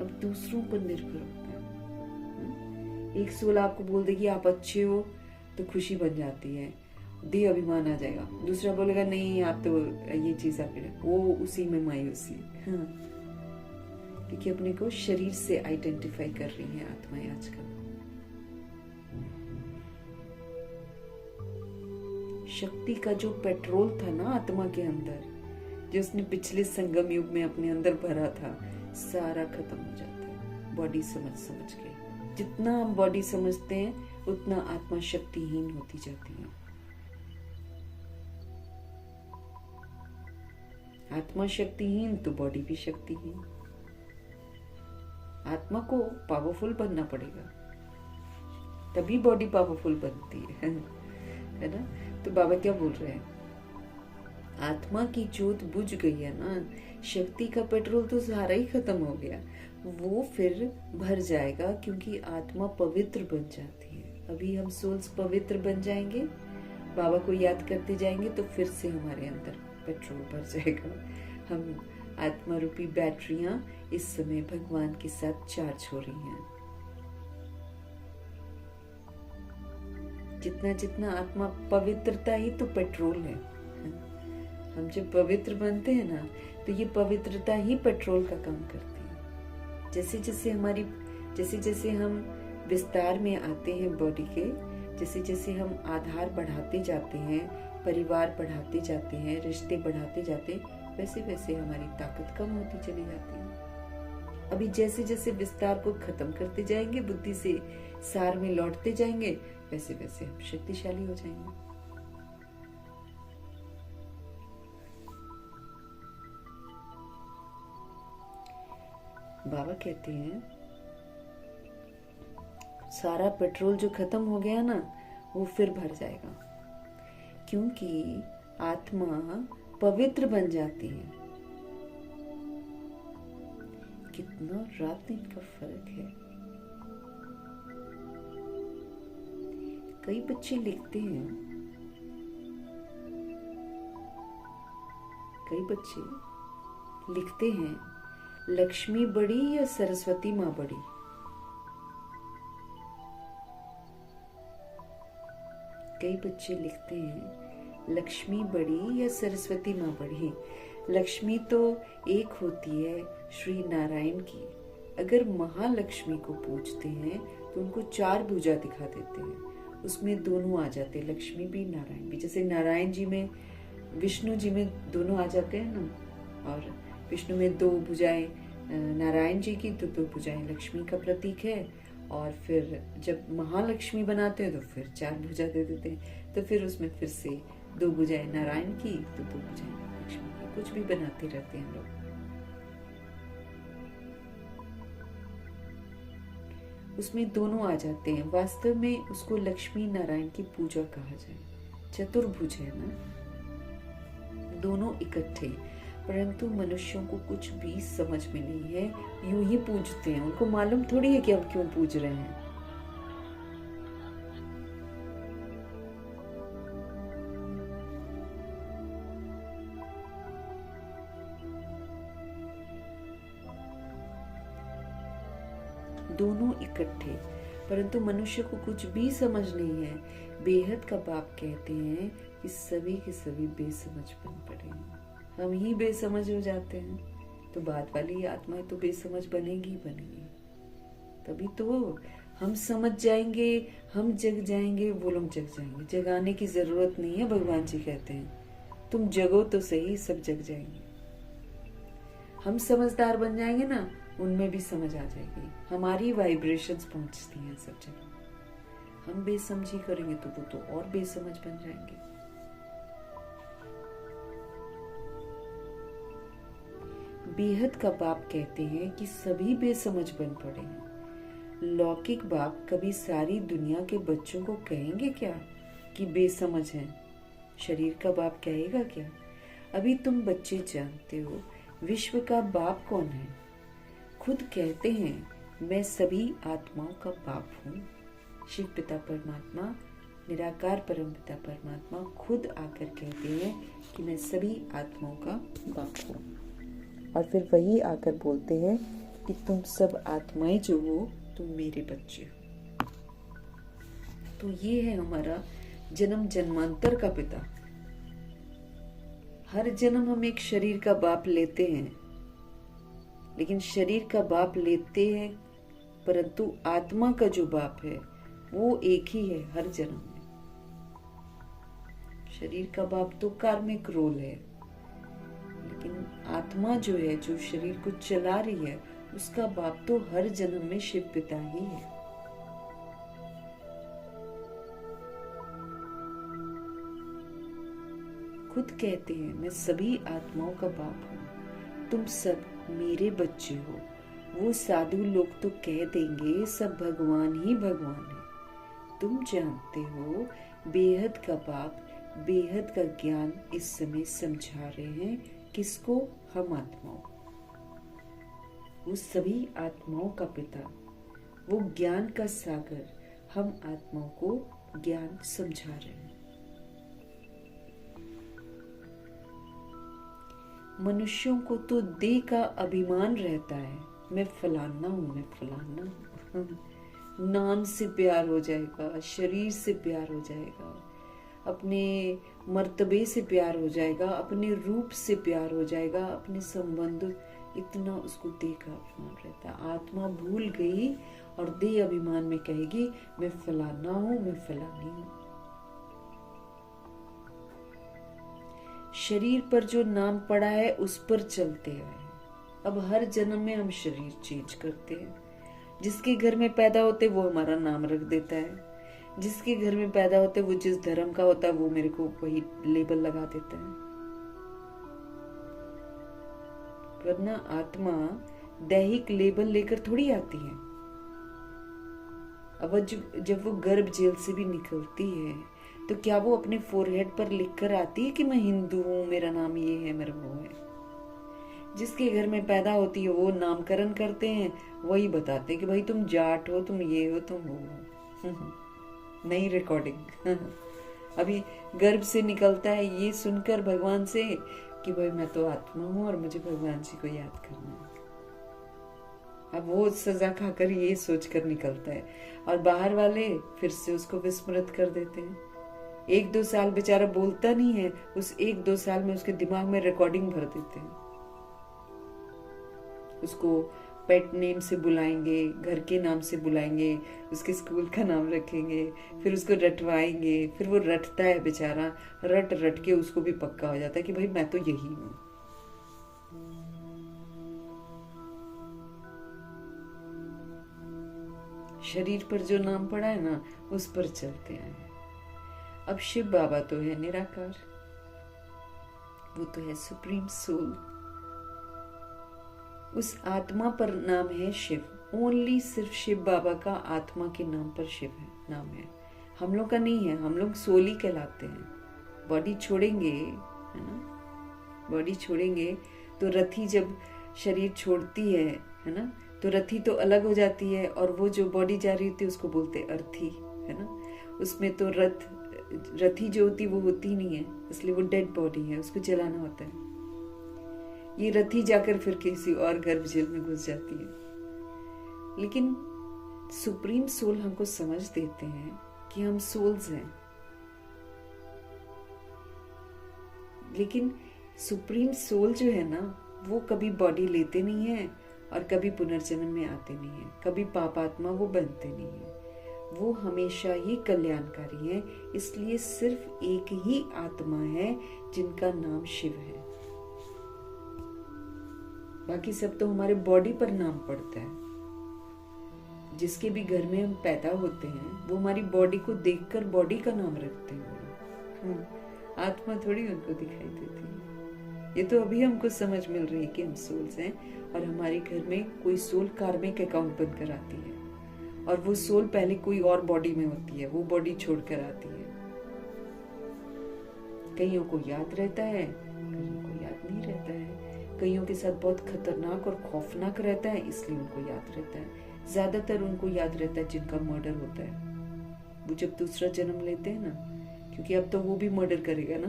अब दूसरों पर निर्भर होते हैं। एक सोल आपको बोल देगी आप अच्छे हो तो खुशी बन जाती है, देह अभिमान आ जाएगा। दूसरा बोलेगा नहीं आप तो ये चीज आप, वो उसी में मायूसी। हाँ, क्योंकि अपने को शरीर से आइडेंटिफाई कर रही है आत्माएं आजकल। शक्ति का जो पेट्रोल था ना आत्मा के अंदर, जो उसने पिछले संगम युग में अपने अंदर भरा था, सारा खत्म हो जाता है बॉडी समझ के। जितना हम बॉडी समझते हैं उतना आत्मा शक्तिहीन होती जाती है। आत्मा शक्तिहीन तो बॉडी भी शक्तिहीन। आत्मा को पावरफुल बनना पड़ेगा, तभी बॉडी पावरफुल बनती है ना। तो बाबा क्या बोल रहे हैं? आत्मा की ज्योत बुझ गई है ना। शक्ति का पेट्रोल तो सारा ही खत्म हो गया। वो फिर भर जाएगा, क्योंकि आत्मा पवित्र बन जाती है। अभी हम सोल्स पवित्र बन जाएंगे, बाबा को याद करते जाएंगे, तो फिर से हमारे अंदर पेट्रोल भर जाएगा। हम आत्मा रूपी बैटरियां इस समय भगवान के साथ चार्ज हो रही हैं। जितना जितना आत्मा पवित्रता ही तो पेट्रोल है। हम जब पवित्र बनते हैं ना, तो ये पवित्रता ही पेट्रोल का काम करती है। जैसे जैसे हम विस्तार में आते हैं बॉडी के, जैसे जैसे हम आधार बढ़ाते जाते हैं, परिवार बढ़ाते जाते हैं, रिश्ते बढ़ाते जाते हैं, वैसे वैसे हमारी ताकत कम होती चली जाती है। अभी जैसे जैसे विस्तार को खत्म करते जाएंगे, बुद्धि से सार में लौटते जाएंगे, वैसे वैसे हम शक्तिशाली हो जाएंगे। बाबा कहते हैं सारा पेट्रोल जो खत्म हो गया ना, वो फिर भर जाएगा, क्योंकि आत्मा पवित्र बन जाती है। कितना रात दिन का फर्क है। कई बच्चे लिखते हैं, लक्ष्मी बड़ी या सरस्वती माँ बड़ी। कई बच्चे लिखते हैं लक्ष्मी बड़ी या सरस्वती माँ बड़ी। लक्ष्मी तो एक होती है श्री नारायण की। अगर महालक्ष्मी को पूजते हैं तो उनको 4 भुजा दिखा देते हैं, उसमें दोनों आ जाते हैं, लक्ष्मी भी नारायण भी। जैसे नारायण जी में, विष्णु जी में दोनों आ जाते हैं ना, और विष्णु में 2 भुजाएं नारायण जी की, तो 2 भुजाएं लक्ष्मी का प्रतीक है। और फिर जब महालक्ष्मी बनाते हैं तो फिर 4 भुजा दे देते हैं, तो फिर उसमें फिर से 2 भुजाएं नारायण की, तो 2 भुजाएं लक्ष्मी की। कुछ भी बनाते रहते हैं लोग। उसमें दोनों आ जाते हैं। वास्तव में उसको लक्ष्मी नारायण की पूजा कहा जाए। चतुर्भुज है ना, दोनों इकट्ठे। परंतु मनुष्यों को कुछ भी समझ में नहीं है, यूं ही पूजते हैं। उनको मालूम थोड़ी है कि अब क्यों पूज रहे हैं। दोनों इकट्ठे, परंतु मनुष्य को कुछ भी समझ नहीं है। बेहद का बाप कहते हैं कि सभी के सभी बेसमझ बन पड़े हैं। हम ही बेसमझ हो जाते हैं, तो बाद वाली आत्माएं तो बेसमझ बनेगी ही बनेगी। तभी तो हम समझ जाएंगे, हम जग जाएंगे, वो लोग जग जाएंगे। जगाने की जरूरत नहीं है। भगवान जी कहते हैं तुम जगो तो सही, सब जग जाएंगे। हम समझदार बन जाएंगे ना, उनमें भी समझ आ जाएगी। हमारी वाइब्रेशंस पहुंचती हैं सब जगह। हम बेसमझी करेंगे तो वो तो और बेसमझ बन जाएंगे। बेहद का बाप कहते हैं कि सभी बेसमझ बन पड़े हैं। लौकिक बाप कभी सारी दुनिया के बच्चों को कहेंगे क्या कि बेसमझ हैं? शरीर का बाप कहेगा क्या? अभी तुम बच्चे जानते हो विश्व का बाप कौन है। खुद कहते हैं मैं सभी आत्माओं का बाप हूँ। शिव पिता परमात्मा, निराकार परम पिता परमात्मा खुद आकर कहते हैं कि मैं सभी आत्माओं का बाप हूँ। और फिर वही आकर बोलते हैं कि तुम सब आत्माएं जो हो, तुम मेरे बच्चे हो। तो ये है हमारा जन्म जन्मांतर का पिता। हर जन्म हम एक शरीर का बाप लेते हैं, लेकिन शरीर का बाप लेते हैं, परंतु आत्मा का जो बाप है वो एक ही है हर जन्म में। शरीर का बाप तो कार्मिक रोल है, लेकिन आत्मा जो है, जो शरीर को चला रही है, उसका बाप तो हर जन्म में शिव पिता ही है। खुद कहते हैं मैं सभी आत्माओं का बाप हूँ, तुम सब मेरे बच्चे हो। वो साधु लोग तो कह देंगे सब भगवान ही भगवान है। तुम जानते हो बेहद का बाप बेहद का ज्ञान इस समय समझा रहे हैं। किसको? हम आत्माओं। वो सभी आत्माओं का पिता, वो ज्ञान का सागर हम आत्माओं को ज्ञान समझा रहे हैं। मनुष्यों को तो देह का अभिमान रहता है, मैं फलाना हूं, मैं फलाना हूं। नाम से प्यार हो जाएगा, शरीर से प्यार हो जाएगा, अपने मर्तबे से प्यार हो जाएगा, अपने रूप से प्यार हो जाएगा, अपने संबंध, इतना उसको देह का अभिमान रहता है। आत्मा भूल गई और देह अभिमान में कहेगी मैं फलाना हूं, मैं फलानी हूं। शरीर पर जो नाम पड़ा है उस पर चलते हैं। अब हर जन्म में हम शरीर चेंज करते हैं। जिसके घर में पैदा होते वो हमारा नाम रख देता है, जिसके घर में पैदा होते वो जिस धर्म का होता है वो मेरे को वही लेबल लगा देता है। वरना आत्मा दैहिक लेबल लेकर थोड़ी आती है। अब जब वो गर्भ जेल से भी निकलती है तो क्या वो अपने फोरहेड पर लिखकर आती है कि मैं हिंदू हूं, मेरा नाम ये है, मेरा वो है? जिसके घर में पैदा होती है वो नामकरण करते हैं, वही बताते हैं कि भाई तुम जाट हो, तुम ये हो, तुम वो हो। नई रिकॉर्डिंग। अभी गर्भ से निकलता है ये सुनकर भगवान से कि भाई मैं तो आत्मा हूं और मुझे भगवान जी को याद करना है। अब वो सजा खाकर ये सोचकर निकलता है और बाहर वाले फिर से उसको विस्मृत कर देते हैं। 1-2 साल बेचारा बोलता नहीं है, उस 1-2 साल में उसके दिमाग में रिकॉर्डिंग भर देते हैं। उसको पेट नेम से बुलाएंगे, घर के नाम से बुलाएंगे, उसके स्कूल का नाम रखेंगे, फिर उसको रटवाएंगे, फिर वो रटता है बेचारा, रट रट के उसको भी पक्का हो जाता है कि भाई मैं तो यही हूं। शरीर पर जो नाम पड़ा है ना उस पर चलते हैं। अब शिव बाबा तो है निराकार, वो तो है सुप्रीम सोल। उस आत्मा पर नाम है शिव। ओनली सिर्फ शिव बाबा का आत्मा के नाम पर शिव है, नाम है। हम लोग का नहीं है, हम लोग सोल ही कहलाते हैं। बॉडी छोड़ेंगे, है ना, बॉडी छोड़ेंगे तो रथी जब शरीर छोड़ती है ना, तो रथी तो अलग हो जाती है और वो जो बॉडी जा रही होती है उसको बोलते अर्थी, है ना। उसमें तो रथी जो होती वो होती नहीं है, इसलिए वो डेड बॉडी है, उसको जलाना होता है। ये रथी जाकर फिर किसी और गर्भ जेल में घुस जाती है। लेकिन सुप्रीम सोल हमको समझ देते हैं कि हम सोल्स हैं। लेकिन सुप्रीम सोल जो है ना वो कभी बॉडी लेते नहीं है और कभी पुनर्जन्म में आते नहीं है, कभी पापात्मा वो बनते नहीं है। वो हमेशा ही कल्याणकारी है। इसलिए सिर्फ एक ही आत्मा है जिनका नाम शिव है। बाकी सब तो हमारे बॉडी पर नाम पड़ता है। जिसके भी घर में हम पैदा होते हैं वो हमारी बॉडी को देखकर बॉडी का नाम रखते हैं। आत्मा थोड़ी उनको दिखाई देती है। ये तो अभी हमको समझ मिल रही है कि हम सोल्स हैं और हमारे घर में कोई सोल कार्मिक अकाउंट बंद कराती है और वो सोल पहले कोई और बॉडी में होती है, वो बॉडी छोड़कर आती है। कईयों को याद रहता है, कईयों को याद नहीं रहता है। कईयों के साथ बहुत खतरनाक और खौफनाक रहता है इसलिए उनको याद रहता है। ज्यादातर उनको याद रहता है जिनका मर्डर होता है। वो जब दूसरा जन्म लेते हैं ना, क्योंकि अब तो वो भी मर्डर करेगा ना,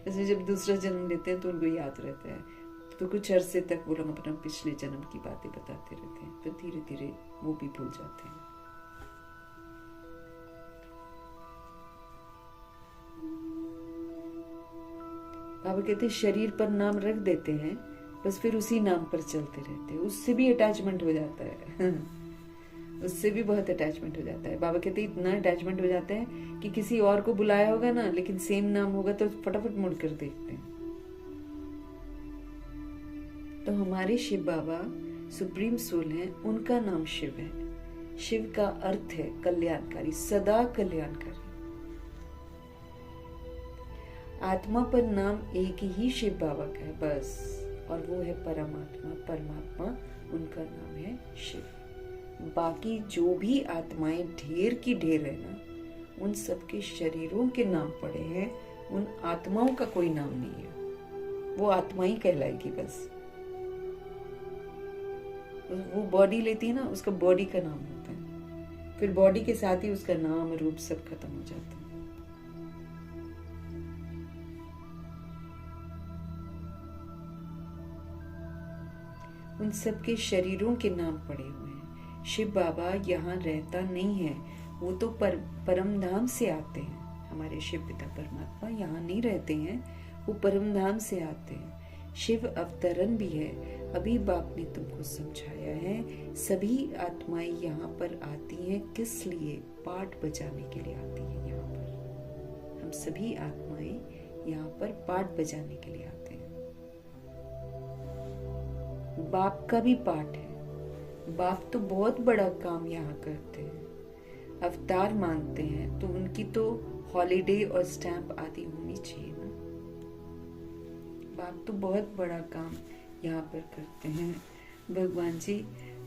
इसलिए जब दूसरा जन्म लेते हैं तो उनको याद रहता है। तो कुछ अरसे तक वो लोग अपना पिछले जन्म की बातें बताते रहते हैं, फिर धीरे धीरे वो भी भूल जाते हैं। बाबा कहते शरीर पर नाम रख देते हैं, बस फिर उसी नाम पर चलते रहते हैं। उससे भी अटैचमेंट हो जाता है। उससे भी बहुत अटैचमेंट हो जाता है। बाबा कहते इतना अटैचमेंट हो जाता है कि किसी और को बुलाया होगा ना, लेकिन सेम नाम होगा तो फटाफट मुड़ कर देखते हैं। तो हमारे शिव बाबा सुप्रीम सोल हैं, उनका नाम शिव है। शिव का अर्थ है कल्याणकारी, सदा कल्याणकारी। आत्मा पर नाम एक ही शिव बाबा का है बस, और वो है परमात्मा। परमात्मा उनका नाम है शिव। बाकी जो भी आत्माएं ढेर की ढेर है ना, उन सबके शरीरों के नाम पड़े हैं, उन आत्माओं का कोई नाम नहीं है। वो आत्मा ही कहलाएगी बस। वो बॉडी लेती है ना, उसका बॉडी का नाम होता है। फिर बॉडी के साथ ही उसका नाम रूप सब खत्म हो जाता है। उन सबके शरीरों के नाम पड़े हुए हैं। शिव बाबा यहाँ रहता नहीं है, वो तो परम धाम से आते हैं। हमारे शिव पिता परमात्मा यहाँ नहीं रहते हैं, वो परम धाम से आते हैं। शिव अवतरण भी है। अभी बाप ने तुमको समझाया है। सभी आत्माएं यहाँ पर आती हैं, किस लिए? पाठ बजाने के लिए आती हैं यहाँ पर। हम सभी आत्माएं यहाँ पर पाठ बजाने के लिए आते हैं। बाप का भी पाठ है। बाप तो बहुत बड़ा काम यहाँ करते हैं, अवतार मानते हैं, तो उनकी तो हॉलीडे और स्टैंप आदि होनी चाहिए ना। बाप तो बहुत बड़ा काम यहाँ पर करते हैं। भगवान जी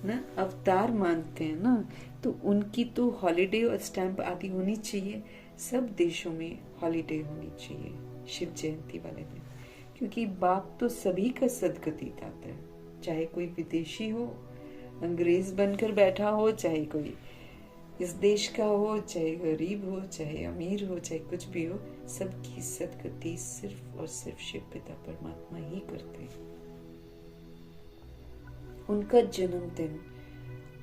ना अवतार मानते हैं ना, तो उनकी तो हॉलीडे और स्टैंप आदि होनी चाहिए। सब देशों में हॉलीडे होनी चाहिए शिव जयंती वाले दिन, क्योंकि बाप तो सभी का सदगति दाता है। चाहे कोई विदेशी हो, अंग्रेज बनकर बैठा हो, चाहे कोई इस देश का हो, चाहे गरीब हो, चाहे अमीर हो, चाहे कुछ भी हो, सबकी सदगति सिर्फ और सिर्फ शिव पिता परमात्मा ही करते हैं। उनका जन्मदिन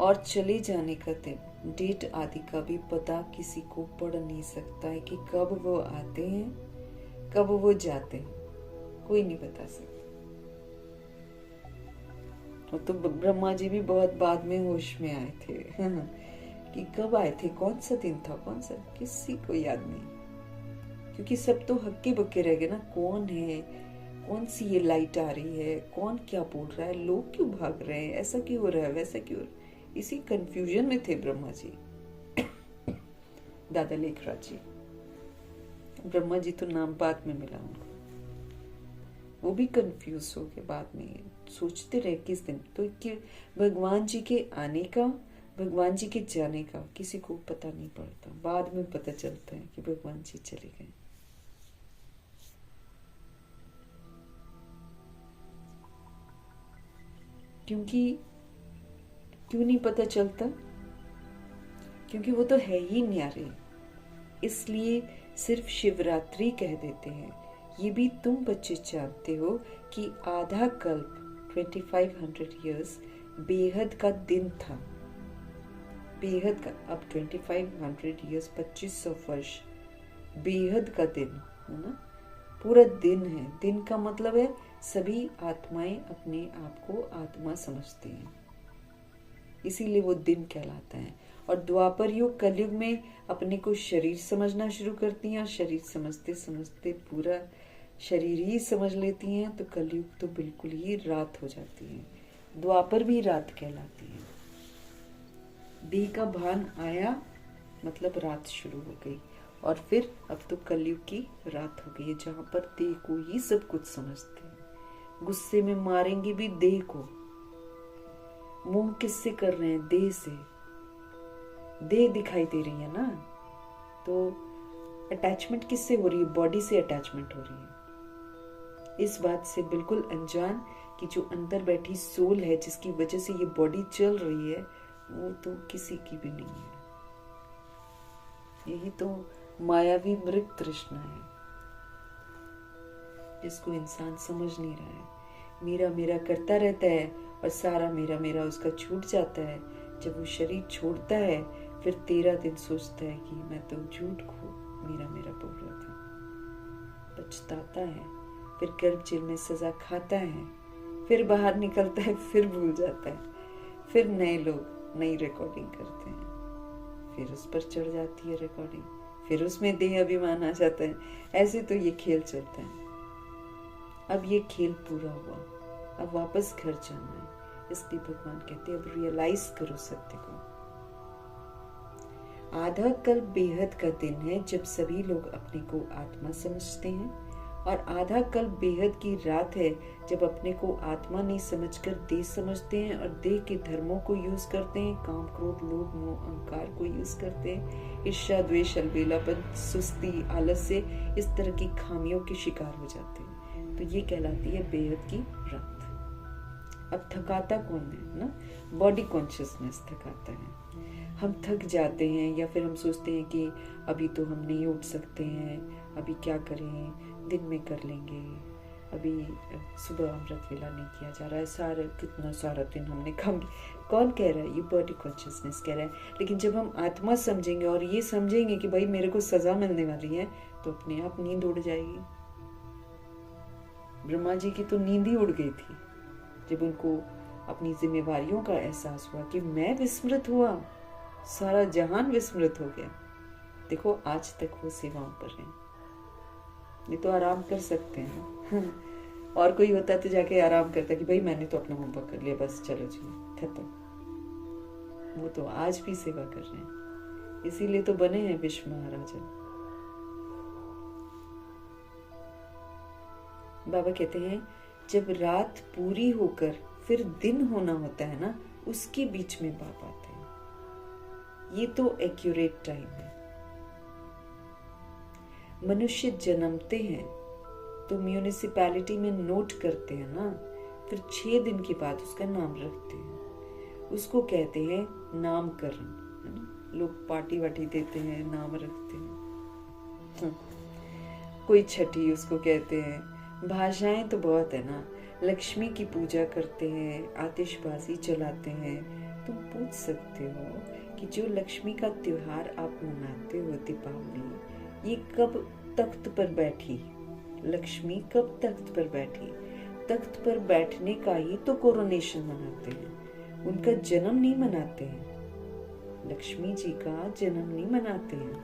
और चले जाने का दिन, डेट आदि का भी पता किसी को पड़ नहीं सकता है कि कब वो आते हैं, कब वो जाते हैं, कोई नहीं बता सकता। तो ब्रह्मा जी भी बहुत बाद में होश में आए थे कि कब आए थे, कौन सा दिन था, कौन सा, किसी को याद नहीं, क्योंकि सब तो हक्के बक्के रह गए ना। कौन है, कौन सी ये लाइट आ रही है, कौन क्या बोल रहा है, लोग क्यों भाग रहे हैं, ऐसा क्यों हो रहा है, वैसा क्यों, इसी कंफ्यूजन में थे ब्रह्मा जी दादा लेखराज जी। ब्रह्मा जी तो नाम बाद में मिला उनको, वो भी कंफ्यूज हो गए। बाद में सोचते रहे किस दिन, तो कि भगवान जी के आने का, भगवान जी के जाने का किसी को पता नहीं पड़ता। बाद में पता चलता है कि भगवान जी चले गए। क्यों नहीं पता चलता? क्योंकि वो तो है ही न्यारे, इसलिए सिर्फ शिवरात्रि कह देते हैं। ये भी तुम बच्चे जानते हो कि आधा कल्प 2500 years बेहद का दिन था। बेहद का, अब 2500 years 2500 वर्ष बेहद का दिन है ना, पूरा दिन है। दिन का मतलब है सभी आत्माएं अपने आप को आत्मा समझती हैं, इसीलिए वो दिन कहलाता है। और द्वापर युग कलयुग में अपने को शरीर समझना शुरू करती हैं, और शरीर समझते समझते पूरा शरीर ही समझ लेती हैं, तो कलयुग तो बिल्कुल ही रात हो जाती है। द्वापर भी रात कहलाती है। देह का भान आया मतलब रात शुरू हो गई, और फिर अब तो कलयुग की रात हो गई है, जहां पर देह को ही सब कुछ समझते हैं। गुस्से में मारेंगे भी देह को। मोह किससे कर रहे हैं? देह से। देह दिखाई दे रही है ना, तो अटैचमेंट किससे हो रही है? बॉडी से अटैचमेंट हो रही है। इस बात से बिल्कुल अनजान कि जो अंदर बैठी सोल है, जिसकी वजह से ये बॉडी चल रही है, वो तो किसी की भी नहीं है। यही तो मायावी मृग तृष्णा है, जिसको इंसान समझ नहीं रहा है। मेरा मेरा करता रहता है और सारा मेरा मेरा उसका छूट जाता है। जब वो शरीर छोड़ता है, फिर 13 दिन सोचता है कि मैं तो झूठ को मेरा मेरा बोल रहा था। पछताता है, फिर गर्भ जेल में सजा खाता है, फिर बाहर निकलता है, फिर भूल जाता है, फिर नए लोग नई रिकॉर्डिंग करते हैं, फिर उस पर चढ़ जाती है रिकॉर्डिंग, फिर उसमें देह अभिमान आ जाता है। ऐसे तो ये खेल चलता है। अब ये खेल पूरा हुआ, अब वापस घर जाना है। इसलिए भगवान कहते हैं अब रियलाइज करो सत्य को। आधा कल्प बेहद का दिन है, जब सभी लोग अपने को आत्मा समझते हैं, और आधा कल्प बेहद की रात है, जब अपने को आत्मा नहीं समझकर देह समझते हैं और देह के धर्मों को यूज करते हैं। काम, क्रोध, लोभ, मोह, अहंकार को यूज करते हैं। ईर्ष्या, द्वेष, अलबेलापन, सुस्ती, आलस्य, इस तरह की खामियों के शिकार हो जाते हैं। तो ये कहलाती है बेहद की रात। अब थकाता कौन है ना, बॉडी कॉन्शियसनेस थकाता है। हम थक जाते हैं या फिर हम सोचते हैं कि अभी तो हम नहीं उठ सकते हैं, अभी क्या करें, दिन में कर लेंगे, अभी सुबह अमृत वेला नहीं किया जा रहा है, कितना सारा दिन हमने काम। कौन कह रहा है? ये बॉडी कॉन्शियसनेस कह रहा है। लेकिन जब हम आत्मा समझेंगे और ये समझेंगे कि भाई मेरे को सजा मिलने वाली है, तो अपने आप नींद उड़ जाएगी। ब्रह्मा जी की तो नींद ही उड़ गई थी जब उनको अपनी जिम्मेवारियों का एहसास हुआ कि मैं विस्मृत हुआ, सारा जहान विस्मृत हो गया। देखो आज तक वो सेवाओं पर हैं। ये तो आराम कर सकते हैं और कोई होता तो जाके आराम करता कि भाई मैंने तो अपना होमवर्क कर लिया, बस चलो जी खत्म। वो तो आज भी सेवा कर रहे हैं, इसीलिए तो बने हैं विश्व महाराजा। बाबा कहते हैं जब रात पूरी होकर फिर दिन होना होता है ना, उसके बीच में बाबा आते हैं। ये तो एक्यूरेट टाइम है। मनुष्य जन्मते हैं तो म्यूनिसिपैलिटी में नोट करते हैं ना, फिर 6 दिन के बाद उसका नाम रखते हैं। उसको कहते हैं नामकरण, है ना। लोग पार्टी वाटी देते हैं, नाम रखते हैं। कोई छठी उसको कहते हैं। भाषाएं तो बहुत है ना। लक्ष्मी की पूजा करते हैं, आतिशबाजी चलाते हैं। तुम पूछ सकते हो कि जो लक्ष्मी का त्योहार आप मनाते हो दीपावली, ये कब तख्त पर बैठी? लक्ष्मी कब तख्त पर बैठी? तख्त पर बैठने का ही तो कोरोनेशन मनाते हैं, उनका जन्म नहीं मनाते हैं। लक्ष्मी जी का जन्म नहीं मनाते हैं,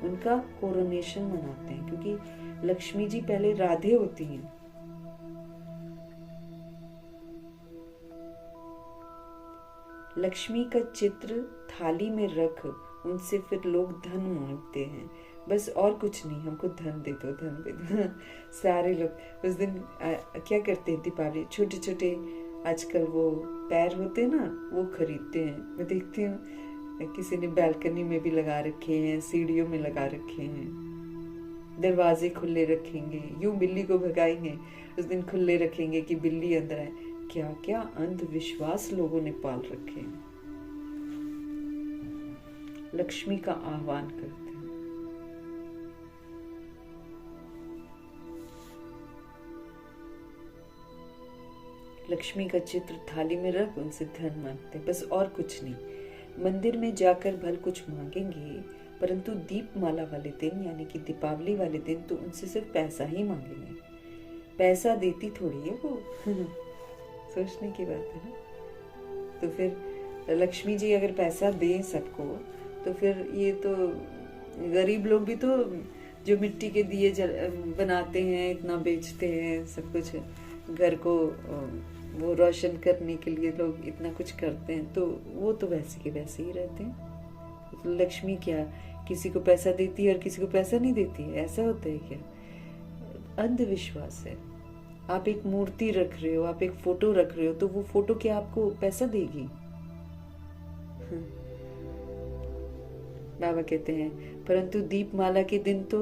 उनका कोरोनेशन मनाते हैं, क्योंकि लक्ष्मी जी पहले राधे होती हैं। लक्ष्मी का चित्र थाली में रख, उनसे फिर लोग धन मांगते हैं, बस और कुछ नहीं, हमको धन दे दो, धन दे दो। सारे लोग उस दिन क्या करते हैं, दीपावली छोटे छोटे आजकल वो पैर होते हैं ना, वो खरीदते हैं। मैं देखती हूँ किसी ने बैल्कनी में भी लगा रखे हैं, सीढ़ियों में लगा रखे हैं, दरवाजे खुले रखेंगे, यूं बिल्ली को भगाएंगे, उस दिन खुले रखेंगे कि बिल्ली अंदर आए। क्या क्या अंधविश्वास लोगों ने पाल रखे हैं। लक्ष्मी का आह्वान करते हैं। लक्ष्मी का चित्र थाली में रख, उनसे धन मांगते हैं, बस और कुछ नहीं। मंदिर में जाकर भल कुछ मांगेंगे, परंतु दीपमाला वाले दिन यानी कि दीपावली वाले दिन तो उनसे सिर्फ पैसा ही मांगेंगे। पैसा देती थोड़ी है वो। सोचने की बात है ना। तो फिर लक्ष्मी जी अगर पैसा दे सबको, तो फिर ये तो गरीब लोग भी तो जो मिट्टी के दिए बनाते हैं, इतना बेचते हैं, सब कुछ घर को वो रोशन करने के लिए लोग इतना कुछ करते हैं, तो वो तो वैसे के वैसे ही रहते हैं। तो लक्ष्मी क्या किसी को पैसा देती है और किसी को पैसा नहीं देती है? ऐसा होता है क्या? अंधविश्वास है। आप एक मूर्ति रख रहे हो, आप एक फोटो रख रहे हो, तो वो फोटो क्या आपको पैसा देगी? बाबा कहते हैं परंतु दीपमाला के दिन तो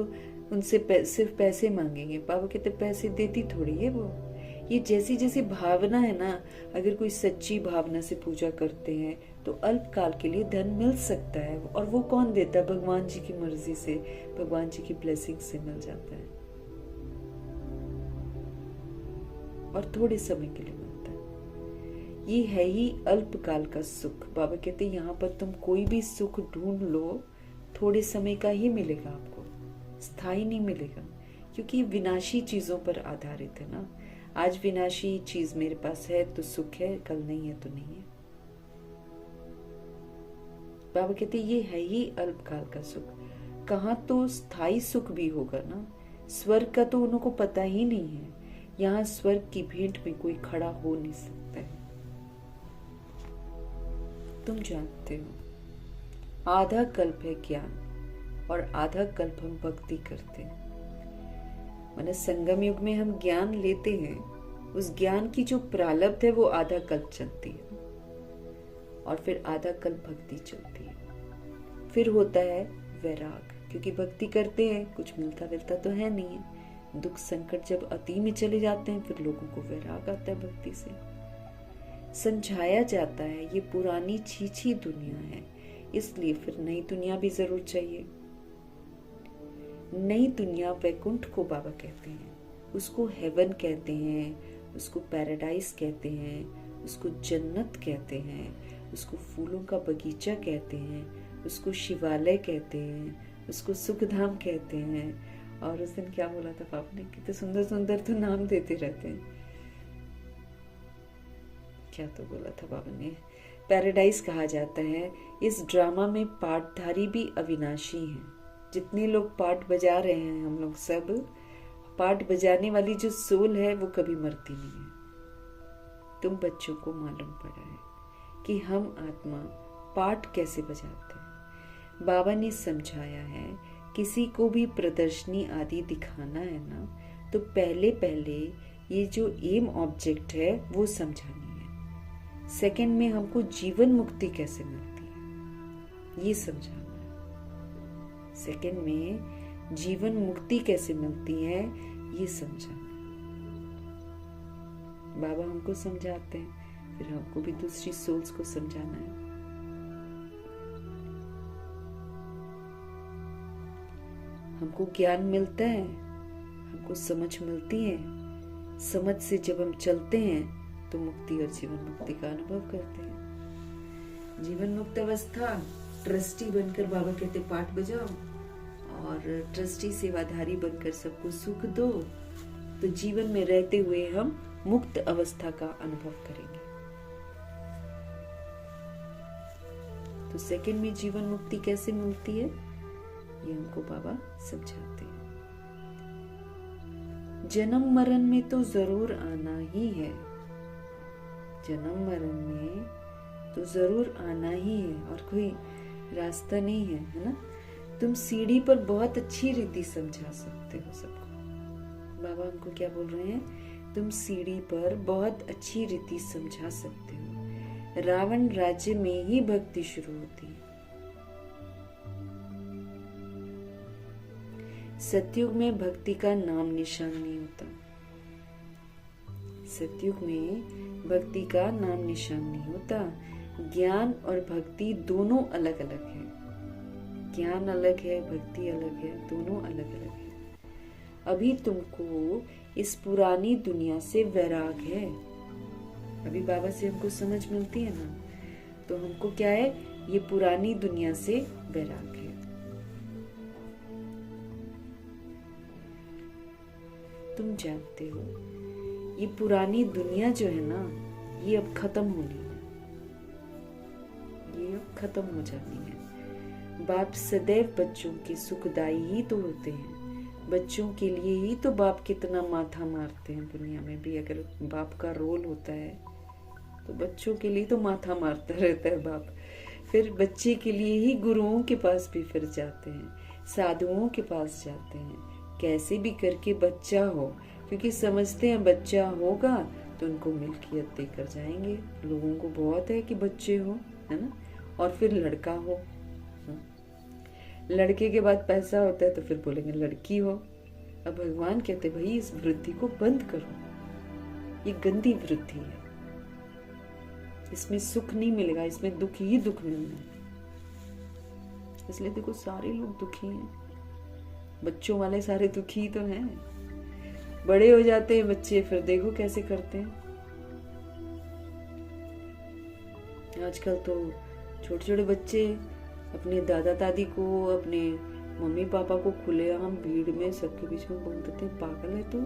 उनसे सिर्फ पैसे मांगेंगे। बाबा कहते पैसे देती थोड़ी है वो। ये जैसी जैसी भावना है ना, अगर कोई सच्ची भावना से पूजा करते हैं तो अल्पकाल के लिए धन मिल सकता है, और वो कौन देता है? भगवान जी की मर्जी से, भगवान जी की ब्लेसिंग से मिल जाता है, और थोड़े समय के लिए मिलता है। ये है ही अल्पकाल का सुख। बाबा कहते हैं यहाँ पर तुम कोई भी सुख ढूंढ लो, थोड़े समय का ही मिलेगा आपको, स्थायी नहीं मिलेगा, क्योंकि विनाशी चीजों पर आधारित है ना। आज विनाशी चीज मेरे पास है तो सुख है, कल नहीं है तो नहीं है। बाबा कहते ये है ही अल्पकाल का सुख। कहाँ तो स्थायी सुख भी होगा ना। स्वर्ग का तो उनको पता ही नहीं है। यहाँ स्वर्ग की भेंट में कोई खड़ा हो नहीं सकता है। तुम जानते हो आधा कल्प है ज्ञान और आधा कल्प हम भक्ति करते हैं। माने संगम युग में हम ज्ञान लेते हैं, उस ज्ञान की जो प्रारब्ध है वो आधा कल्प चलती है, और फिर आधा कल्प भक्ति चलती है। फिर होता है वैराग, क्योंकि भक्ति करते हैं, कुछ मिलता मिलता तो है नहीं है। दुख संकट जब अति में चले जाते हैं, फिर लोगों को वैराग आता है भक्ति से। समझाया जाता है ये पुरानी छीछी दुनिया है, इसलिए फिर नई दुनिया भी जरूर चाहिए। नई दुनिया वैकुंठ को बाबा कहते हैं, उसको हेवन कहते हैं, उसको पैराडाइज कहते हैं, उसको जन्नत कहते हैं, उसको फूलों का बगीचा कहते हैं, उसको शिवालय कहते हैं, उसको सुखधाम कहते हैं। और उस दिन क्या बोला था पापा ने, कितने सुंदर सुंदर तो नाम देते रहते हैं। क्या तो बोला था बाबा ने, पैराडाइज कहा जाता है। इस ड्रामा में पार्टधारी भी अविनाशी हैं। जितने लोग पार्ट बजा रहे हैं, हम लोग सब पार्ट बजाने वाली जो सोल है वो कभी मरती नहीं है। तुम बच्चों को मालूम पड़ा है कि हम आत्मा पार्ट कैसे बजाते हैं। बाबा ने समझाया है, किसी को भी प्रदर्शनी आदि दिखाना है ना, तो पहले पहले ये जो एम ऑब्जेक्ट है वो समझानी है। सेकंड में हमको जीवन मुक्ति कैसे मिलती है ये समझाना है। सेकंड में जीवन मुक्ति कैसे मिलती है ये समझाना है। बाबा हमको समझाते हैं, फिर हमको भी दूसरी सोल्स को समझाना है। हमको ज्ञान मिलता है, हमको समझ मिलती है। समझ से जब हम चलते हैं तो मुक्ति और जीवन मुक्ति का अनुभव करते हैं। जीवन मुक्त अवस्था, ट्रस्टी बनकर बाबा कहते पाठ बजाओ, और ट्रस्टी सेवाधारी बनकर सबको सुख दो, तो जीवन में रहते हुए हम मुक्त अवस्था का अनुभव करेंगे। तो सेकंड में जीवन मुक्ति कैसे मिलती है ये हमको बाबा समझाते हैं। जन्म मरण में तो जरूर आना ही है, जन्म मरण में तो जरूर आना ही है, और कोई रास्ता नहीं है ना। तुम सीढ़ी पर बहुत अच्छी रीति समझा सकते हो सबको। बाबा हमको क्या बोल रहे हैं, तुम सीढ़ी पर बहुत अच्छी रीति समझा सकते हो। रावण राज्य में ही भक्ति शुरू होती है। सतयुग में भक्ति का नाम निशान नहीं होता। सतयुग में भक्ति का नाम निशान नहीं होता। ज्ञान और भक्ति दोनों अलग अलग है। ज्ञान अलग है, भक्ति अलग है, दोनों अलग अलग है। अभी तुमको इस पुरानी दुनिया से वैराग है। अभी बाबा से हमको समझ मिलती है ना, तो हमको क्या है, ये पुरानी दुनिया से वैराग है। तुम जानते हो ये पुरानी दुनिया जो है ना, ये अब खत्म होनी है, ये अब खत्म हो जानी है। बाप सदैव बच्चों के सुखदाई ही तो होते हैं। बच्चों के लिए ही तो बाप कितना माथा मारते हैं। दुनिया में भी अगर बाप का रोल होता है तो बच्चों के लिए तो माथा मारता रहता है बाप। फिर बच्चे के लिए ही गुरुओं के पास भी फिर जाते हैं, साधुओं के पास जाते हैं, कैसे भी करके बच्चा हो, क्योंकि समझते हैं बच्चा होगा तो उनको मिल्कियत देकर जाएंगे। लोगों को बहुत है कि बच्चे हो, है ना। और फिर लड़का हो, लड़के के बाद पैसा होता है तो फिर बोलेंगे लड़की हो। अब भगवान कहते भाई इस वृद्धि को बंद करो, ये गंदी वृद्धि है, इसमें सुख नहीं मिलेगा, इसमें दुख ही दुख मिलना है। इसलिए देखो सारे लोग दुखी हैं, बच्चों वाले सारे दुखी तो हैं। बड़े हो जाते हैं बच्चे, फिर देखो कैसे करते हैं। आजकल तो छोटे छोटे बच्चे अपने दादा दादी को, अपने मम्मी पापा को खुलेआम भीड़ में सबके बीच में बोल देते हैं पागल है तू,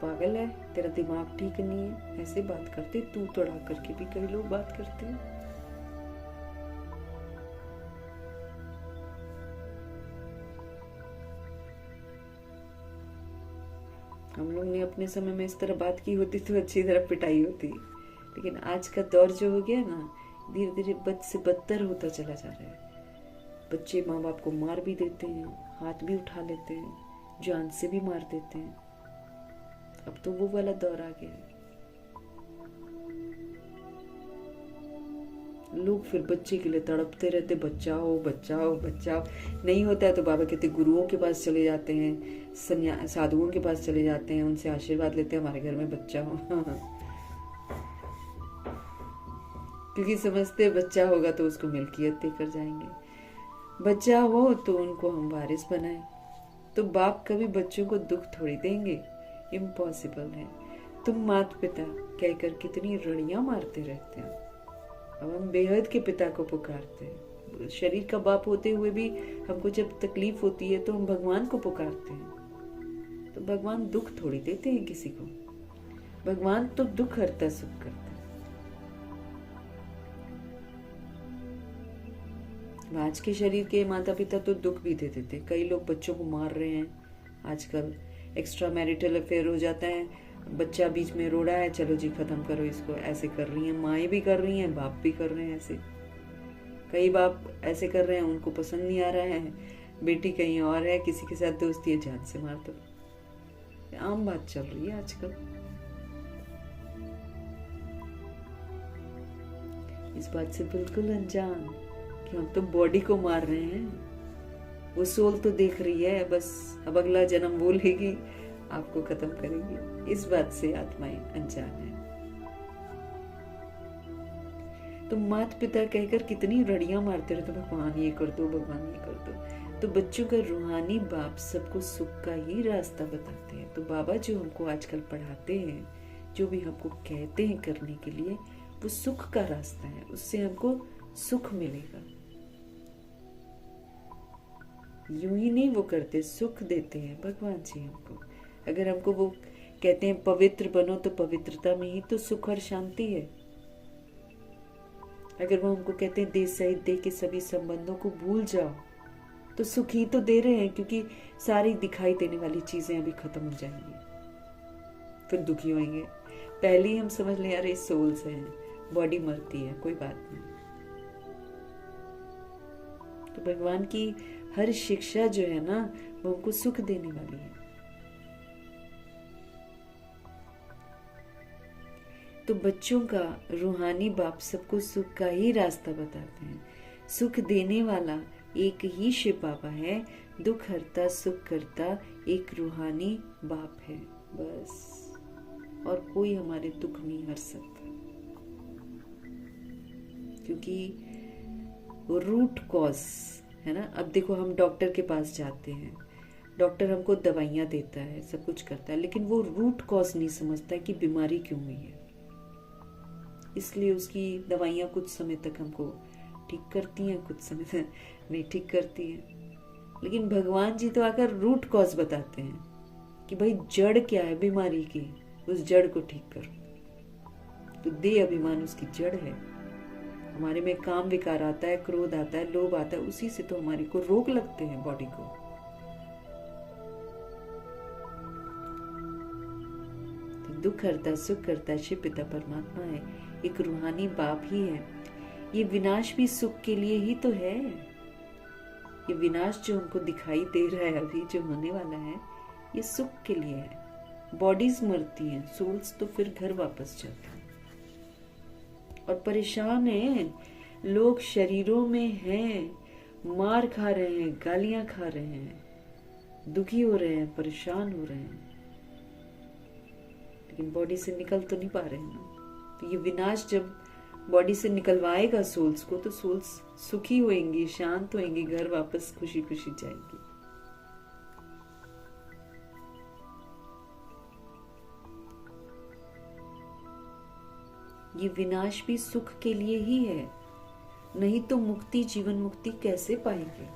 पागल है, तेरा दिमाग ठीक नहीं है। ऐसे बात करते, तू तड़ा करके भी कई लोग बात करते हैं। हम लोग ने अपने समय में इस तरह बात की होती तो अच्छी तरह पिटाई होती, लेकिन आज का दौर जो हो गया ना, धीरे धीरे बद से बदतर होता चला जा रहा है। बच्चे माँ बाप को मार भी देते हैं, हाथ भी उठा लेते हैं, जान से भी मार देते हैं। अब तो वो वाला दौर आ गया है। लोग फिर बच्चे के लिए तड़पते रहते, बचाओ बचाओ बचाओ। नहीं होता है तो बाबा कहते गुरुओं के पास चले जाते हैं, साधुओं के पास चले जाते हैं, उनसे आशीर्वाद लेते हैं हमारे घर में बच्चा हो। क्योंकि समझते बच्चा होगा तो उसको मिल्कियत देकर जाएंगे, बच्चा हो तो उनको हम वारिस बनाए। तो बाप कभी बच्चों को दुख थोड़ी देंगे, इम्पॉसिबल है। तुम माता पिता कहकर कितनी रड़ियां मारते रहते हो। अब हम बेहद के पिता को पुकारते हैं। शरीर का बाप होते हुए भी हमको जब तकलीफ होती है तो हम भगवान को पुकारते हैं। तो भगवान दुख थोड़ी देते हैं किसी को, भगवान तो दुख हरता सुख करता है। आज के शरीर के माता पिता तो दुख भी दे देते। कई लोग बच्चों को मार रहे हैं आजकल, एक्स्ट्रा मैरिटल अफेयर हो जाता है, बच्चा बीच में रो रहा है, चलो जी खत्म करो इसको। ऐसे कर रही हैं, माएँ भी कर रही हैं, बाप भी कर रहे हैं ऐसे। कई बाप ऐसे कर रहे हैं, उनको पसंद नहीं आ रहा है, बेटी कहीं और है, किसी के साथ दोस्ती है, जान से मार दो। आम बात चल रही है आजकल। इस बात से बिल्कुल अनजान कि हम तो बॉडी को मार रहे हैं, वो सोल तो देख रही है, बस अब अगला जन्म वो लेगी, आपको खत्म करेगी। इस बात से आत्माएं अनजान है। तो माता पिता कहकर कितनी रड़ियां मारते रहते, भगवान ये कर दो, भगवान ये कर दो। तो बच्चों का रूहानी बाप सबको सुख का ही रास्ता बताते हैं। तो बाबा जो हमको आजकल पढ़ाते हैं, जो भी हमको कहते हैं करने के लिए, वो सुख का रास्ता है, उससे हमको सुख मिलेगा। यूं ही नहीं वो करते, सुख देते हैं भगवान जी हमको। अगर हमको वो कहते हैं पवित्र बनो, तो पवित्रता में ही तो सुख और शांति है। अगर वो हमको कहते हैं देश सहित देह के सभी संबंधों को भूल जाओ, तो सुख ही तो दे रहे हैं, क्योंकि सारी दिखाई देने वाली चीजें अभी खत्म हो जाएंगी, फिर दुखी होंगे। पहले ही हम समझ लें यार ये सोल्स हैं, बॉडी मरती है, कोई बात नहीं। तो भगवान की हर शिक्षा जो है ना, वो हमको सुख देने वाली है। तो बच्चों का रूहानी बाप सबको सुख का ही रास्ता बताते हैं। सुख देने वाला एक ही शिव बाबा है, दुख हरता सुख करता एक रूहानी बाप है, बस। और कोई हमारे दुख नहीं हर सकता, क्योंकि वो रूट कॉज है ना। अब देखो, हम डॉक्टर के पास जाते हैं, डॉक्टर हमको दवाइयाँ देता है, सब कुछ करता है, लेकिन वो रूट कॉज नहीं समझता कि बीमारी क्यों हुई है। इसलिए उसकी दवाइयाँ कुछ समय तक हमको ठीक करती हैं, कुछ समय तक नहीं ठीक करती हैं। लेकिन भगवान जी तो आकर रूट कॉज बताते हैं कि भाई जड़ क्या है बीमारी की, उस जड़ को ठीक करो। तो देह अभिमान उसकी जड़ है। हमारे में काम विकार आता है, क्रोध आता है, लोभ आता है, उसी से तो हमारे को रोग लगते हैं बॉडी को। तो दुख हरता सुख करता शिव पिता परमात्मा है, एक रूहानी बाप ही है। ये विनाश भी सुख के लिए ही तो है। ये विनाश जो हमको दिखाई दे रहा है अभी, जो होने वाला है, ये सुख के लिए है। बॉडीज मरती हैं, सोल्स तो फिर घर वापस जाते हैं। और परेशान हैं लोग, शरीरों में हैं, मार खा रहे हैं, गालियां खा रहे हैं, दुखी हो रहे हैं, परेशान हो रहे हैं, लेकिन बॉडी से निकल तो नहीं पा रहे हैं ना। तो ये विनाश जब बॉडी से निकलवाएगा सोल्स को, तो सोल्स सुखी होंगी, शांत होंगी, घर वापस खुशी खुशी जाएंगी। ये विनाश भी सुख के लिए ही है, नहीं तो मुक्ति, जीवन मुक्ति कैसे पाएंगे।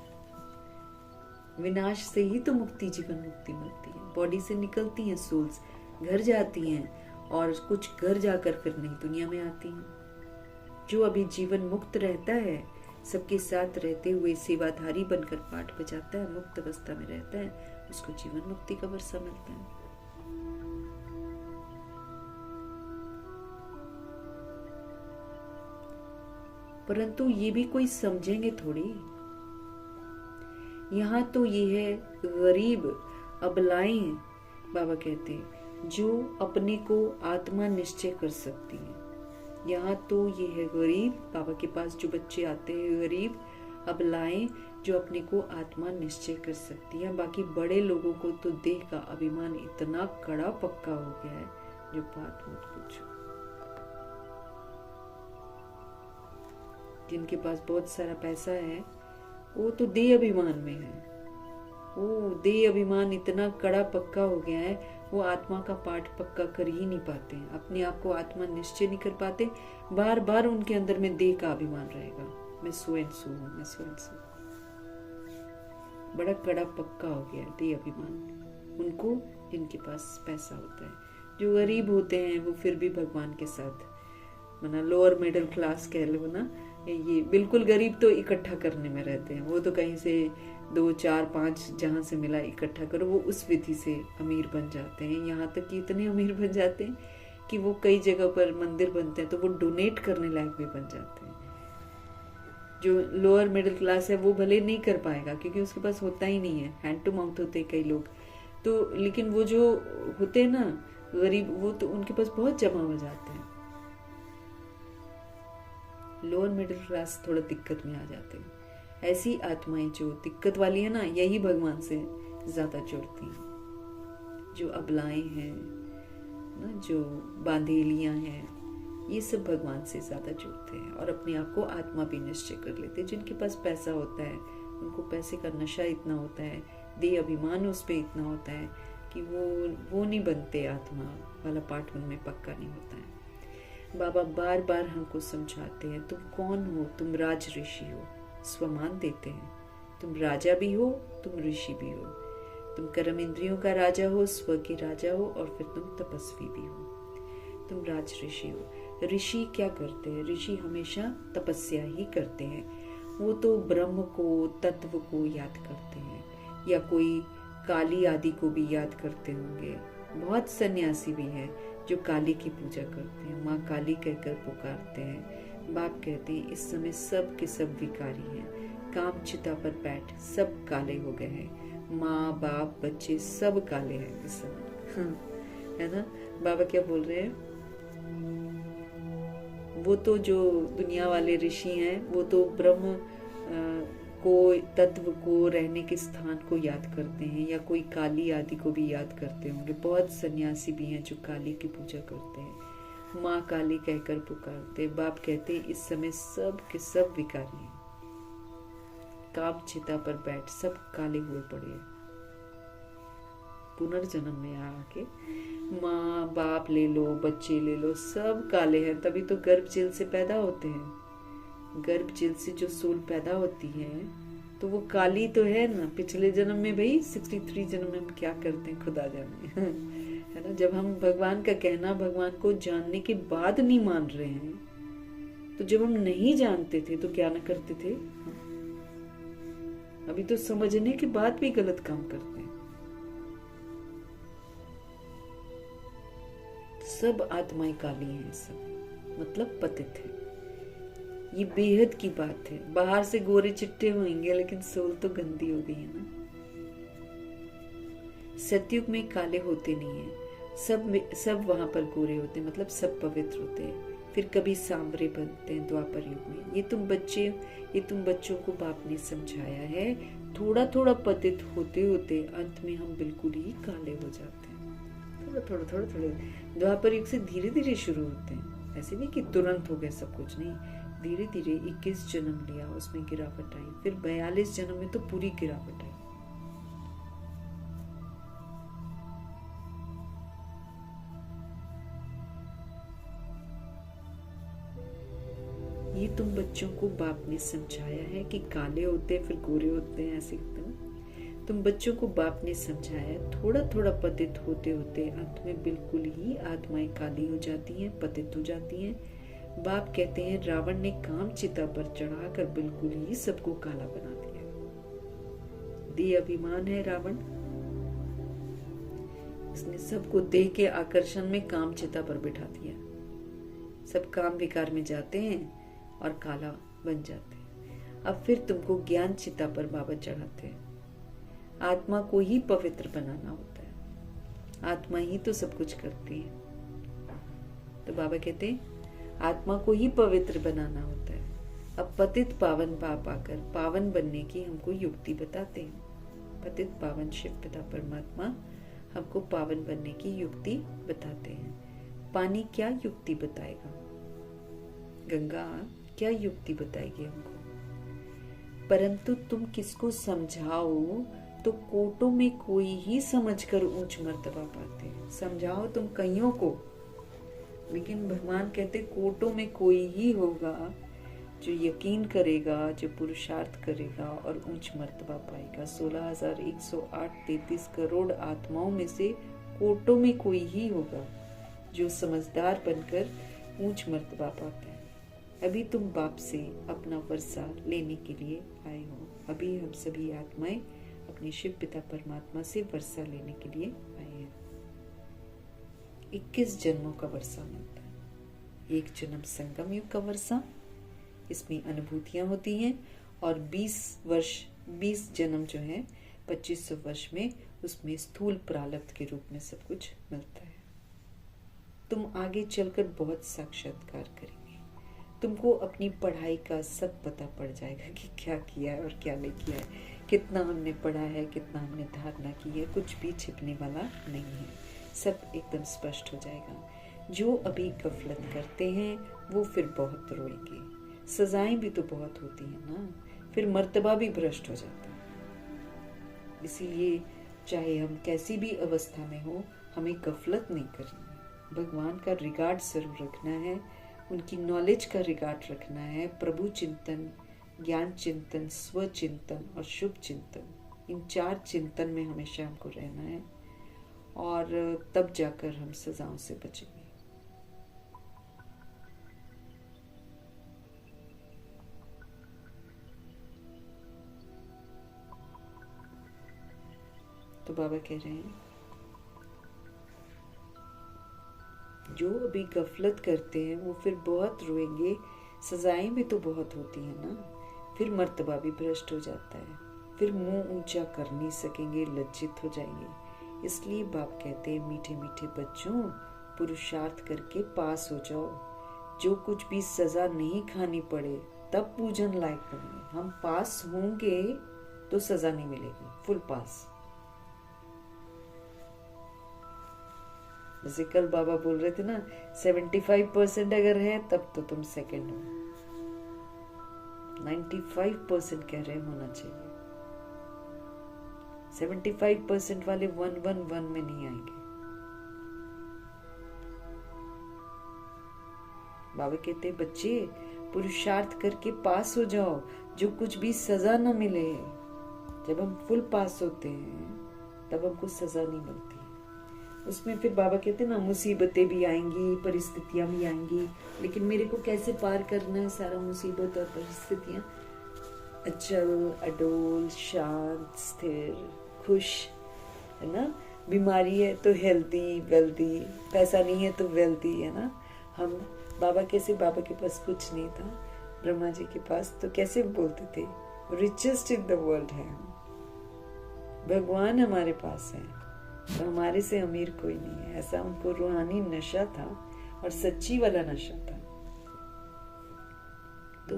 विनाश से ही तो मुक्ति, जीवन मुक्ति मिलती है। बॉडी से निकलती हैं सोल्स, घर जाती हैं, और कुछ घर जाकर फिर नई दुनिया में आती हैं। जो अभी जीवन मुक्त रहता है, सबके साथ रहते हुए सेवाधारी बनकर पाठ बजाता है, मुक्त अवस्था में रहता है, उसको जीवन मुक्ति का वर्षा मिलता है। परंतु ये भी कोई समझेंगे थोड़ी। यहाँ तो ये है गरीब अबलाएं, बाबा कहते हैं, जो अपने को आत्मा निश्चय कर सकती है। यहाँ तो ये है गरीब, बाबा के पास जो बच्चे आते हैं गरीब अबलाएं, जो अपने को आत्मा निश्चय कर सकती है। बाकी बड़े लोगों को तो देह का अभिमान इतना कड़ा पक्का हो गया है, जो बात मत पूछो। जिनके पास बहुत सारा पैसा है वो तो देह अभिमान में है। वो देह अभिमान इतना कड़ा पक्का हो गया है, वो आत्मा का पाठ पक्का कर ही नहीं पाते, अपने आप को आत्मा निश्चय नहीं कर पाते। बार बार उनके अंदर में देह का अभिमान रहेगा, मैं सो एंड सो हूँ, मैं सो एंड सो। बड़ा कड़ा पक्का हो गया है देह अभिमान उनको, जिनके पास पैसा होता है। जो गरीब होते हैं वो फिर भी भगवान के साथ, माना लोअर मिडिल क्लास कह लो ना, ये बिल्कुल गरीब तो इकट्ठा करने में रहते हैं। वो तो कहीं से 2 4 5 जहां से मिला इकट्ठा करो, वो उस विधि से अमीर बन जाते हैं। यहाँ तक कि इतने अमीर बन जाते हैं कि वो कई जगह पर मंदिर बनते हैं तो वो डोनेट करने लायक भी बन जाते हैं। जो लोअर मिडिल क्लास है वो भले नहीं कर पाएगा क्योंकि उसके पास होता ही नहीं है, हैंड टू माउथ होते कई लोग तो, लेकिन वो जो होते हैं ना गरीब, वो तो उनके पास बहुत जमा हो जाते हैं। लोअर मिडिल क्लास थोड़ा दिक्कत में आ जाते हैं। ऐसी आत्माएं जो दिक्कत वाली है ना, यही भगवान से ज्यादा जुड़ती हैं। जो अबलाएं हैं ना, जो बांधेलियां हैं, ये सब भगवान से ज्यादा जुड़ते हैं और अपने आप को आत्मा भी निश्चय कर लेते हैं। जिनके पास पैसा होता है उनको पैसे का नशा इतना होता है, देह अभिमान उस पर इतना होता है कि वो नहीं बनते, आत्मा वाला पाठ उनमें पक्का नहीं होता है। बाबा बार बार हमको समझाते हैं, तुम कौन हो, तुम राज ऋषि हो, स्वमान देते हैं। तुम राजा भी हो, तुम ऋषि भी हो, तुम कर्म इंद्रियों का राजा हो, स्व के राजा हो और फिर तुम तपस्वी भी हो। तुम राज ऋषि हो। ऋषि क्या करते हैं? ऋषि हमेशा तपस्या ही करते हैं। वो तो ब्रह्म को, तत्व को याद करते हैं, या कोई काली आदि को भी याद करते होंगे। बहुत सन्यासी भी हैं जो काली की पूजा करते हैं, माँ काली कहकर पुकारते हैं। बाप कहते हैं इस समय सब के सब विकारी हैं, काम चिता पर बैठ सब काले हो गए हैं, माँ बाप बच्चे सब काले हैं इस समय। है ना? बाबा क्या बोल रहे हैं? वो तो जो दुनिया वाले ऋषि हैं वो तो ब्रह्म को, तत्व को, रहने के स्थान को याद करते हैं, या कोई काली आदि को भी याद करते होंगे। बहुत सन्यासी भी हैं जो काली की पूजा करते हैं, माँ काली कहकर पुकारते। बाप कहते हैं इस समय सब के सब विकारी हैं, काम चिता पर बैठ सब काले हुए पड़े हैं। पुनर्जन्म में आके माँ बाप ले लो, बच्चे ले लो, सब काले हैं। तभी तो गर्भ जल से पैदा होते हैं। गर्भ जल से जो सोल पैदा होती है तो वो काली तो है ना। पिछले जन्म में भाई 63 जन्म में हम क्या करते हैं खुदा जाने। है ना? जब हम भगवान का कहना, भगवान को जानने के बाद नहीं मान रहे हैं, तो जब हम नहीं जानते थे तो क्या न करते थे? अभी तो समझने के बाद भी गलत काम करते हैं। सब आत्माएं काली हैं, सब मतलब पतित है। ये बेहद की बात है। बाहर से गोरे चिट्टे होंगे लेकिन सोल तो गंदी हो गई है ना। सतयुग में काले होते नहीं है, सब वहां पर गोरे होते हैं, मतलब सब पवित्र होते हैं। फिर कभी सांवरे बनते हैं द्वापर युग में। ये तुम बच्चों को बाप ने समझाया है। थोड़ा थोड़ा पतित होते होते अंत में हम बिल्कुल ही काले हो जाते हैं। थोड़ा द्वापर युग से धीरे धीरे शुरू होते हैं, ऐसे नहीं कि तुरंत हो गया सब कुछ, नहीं। धीरे धीरे 21 जन्म लिया, उसमें गिरावट आई, फिर 42 जन्म में तो पूरी गिरावट आई। ये तुम बच्चों को बाप ने समझाया है कि काले होते हैं फिर गोरे होते हैं, ऐसे तुम बच्चों को बाप ने समझाया। थोड़ा थोड़ा पतित होते होते अंत में बिल्कुल ही आत्माएं काली हो जाती हैं, पतित हो जाती हैं। बाप कहते हैं रावण ने काम चिता पर चढ़ाकर बिल्कुल ही सबको काला बना दिया। देह अभिमान है रावण, इसने सबको देह के आकर्षण में काम चिता पर बिठा दिया। सब काम विकार में जाते हैं और काला बन जाते हैं। अब फिर तुमको ज्ञान चिता पर बाबा चढ़ाते हैं। आत्मा को ही पवित्र बनाना होता है, आत्मा ही तो सब कुछ करती है। तो बाबा कहते हैं आत्मा को ही पवित्र बनाना होता है। अब पतित पावन बाप आकर पावन बनने की हमको युक्ति बताते हैं। पतित पावन शिव पिता परमात्मा हमको पावन बनने की युक्ति बताते हैं। पानी क्या युक्ति बताएगा? गंगा क्या युक्ति बताएगी हमको? परंतु तुम किसको समझाओ तो कोटों में कोई ही समझकर ऊंच मर्तबा पाते हैं। समझाओ तुम कईयों को, लेकिन भगवान कहते कोटों में कोई ही होगा जो यकीन करेगा, जो पुरुषार्थ करेगा और ऊंच मर्तबा पाएगा। 16,108-33 करोड़ आत्माओं में से कोटों में कोई ही होगा जो समझदार बनकर ऊंच मर्तबा पाता है। अभी तुम बाप से अपना वर्षा लेने के लिए आए हो। अभी हम सभी आत्माएं अपने शिव पिता परमात्मा से वर्षा लेने के लिए आए हैं। 21 जन्मों का वर्षा मिलता है। एक जन्म संगम युग का वर्षा, इसमें अनुभूतियां होती हैं, और 20 जन्म जो है 2500 वर्ष में, उसमें स्थूल प्रारब्ध के रूप में सब कुछ मिलता है। तुम आगे चलकर बहुत साक्षात्कार करेंगे। तुमको अपनी पढ़ाई का सब पता पड़ जाएगा कि क्या किया है और क्या नहीं किया है, कितना हमने पढ़ा है, कितना हमने धारणा की है। कुछ भी छिपने वाला नहीं है, सब एकदम स्पष्ट हो जाएगा। जो अभी गफलत करते हैं वो फिर बहुत रोएंगे। सजाएं भी तो बहुत होती है ना, फिर मर्तबा भी भ्रष्ट हो जाता है। इसीलिए चाहे हम कैसी भी अवस्था में हो, हमें गफलत नहीं करनी। भगवान का रिगार्ड जरूर रखना है, उनकी नॉलेज का रिगार्ड रखना है। प्रभु चिंतन, ज्ञान चिंतन, स्व चिंतन और शुभ चिंतन, इन 4 चिंतन में हमेशा हमको रहना है, और तब जाकर हम सजाओं से बचेंगे। तो बाबा कह रहे हैं, जो अभी गफलत करते हैं वो फिर बहुत रोएंगे। सजाएं भी तो बहुत होती है ना, फिर मर्तबा भी भ्रष्ट हो जाता है, फिर मुंह ऊंचा कर नहीं सकेंगे, लज्जित हो जाएंगे। इसलिए बाप कहते हैं, मीठे मीठे बच्चों, पुरुषार्थ करके पास हो जाओ। जो कुछ भी सजा नहीं खानी पड़े तब पूजन लायक बनेंगे। हम पास होंगे तो सजा नहीं मिलेगी, फुल पास। जैसे कल बाबा बोल रहे थे ना, 75% अगर है तब तो तुम सेकंड हो, 95% कह रहे होना चाहिए। 75% वाले 111 में नहीं आएंगे। बाबा कहते बच्चे, पुरुषार्थ करके पास हो जाओ, जो कुछ भी सजा न मिले। जब हम फुल पास होते हैं तब हमको सजा नहीं मिलती। उसमें फिर बाबा कहते ना, मुसीबतें भी आएंगी, परिस्थितियां भी आएंगी, लेकिन मेरे को कैसे पार करना है सारा मुसीबत और परिस्थितियां? अचल, अडोल, शांत, स्थिर, खुश, है ना। बीमारी है तो हेल्दी, वेल्दी, पैसा नहीं है तो वेल्दी, है ना। हम बाबा कैसे, बाबा के पास कुछ नहीं था, ब्रह्मा जी के पास, तो कैसे बोलते थे, रिचेस्ट इन द वर्ल्ड है। भगवान हमारे पास है तो हमारे से अमीर कोई नहीं है। ऐसा उनको रूहानी नशा था, और सच्ची वाला नशा था। तो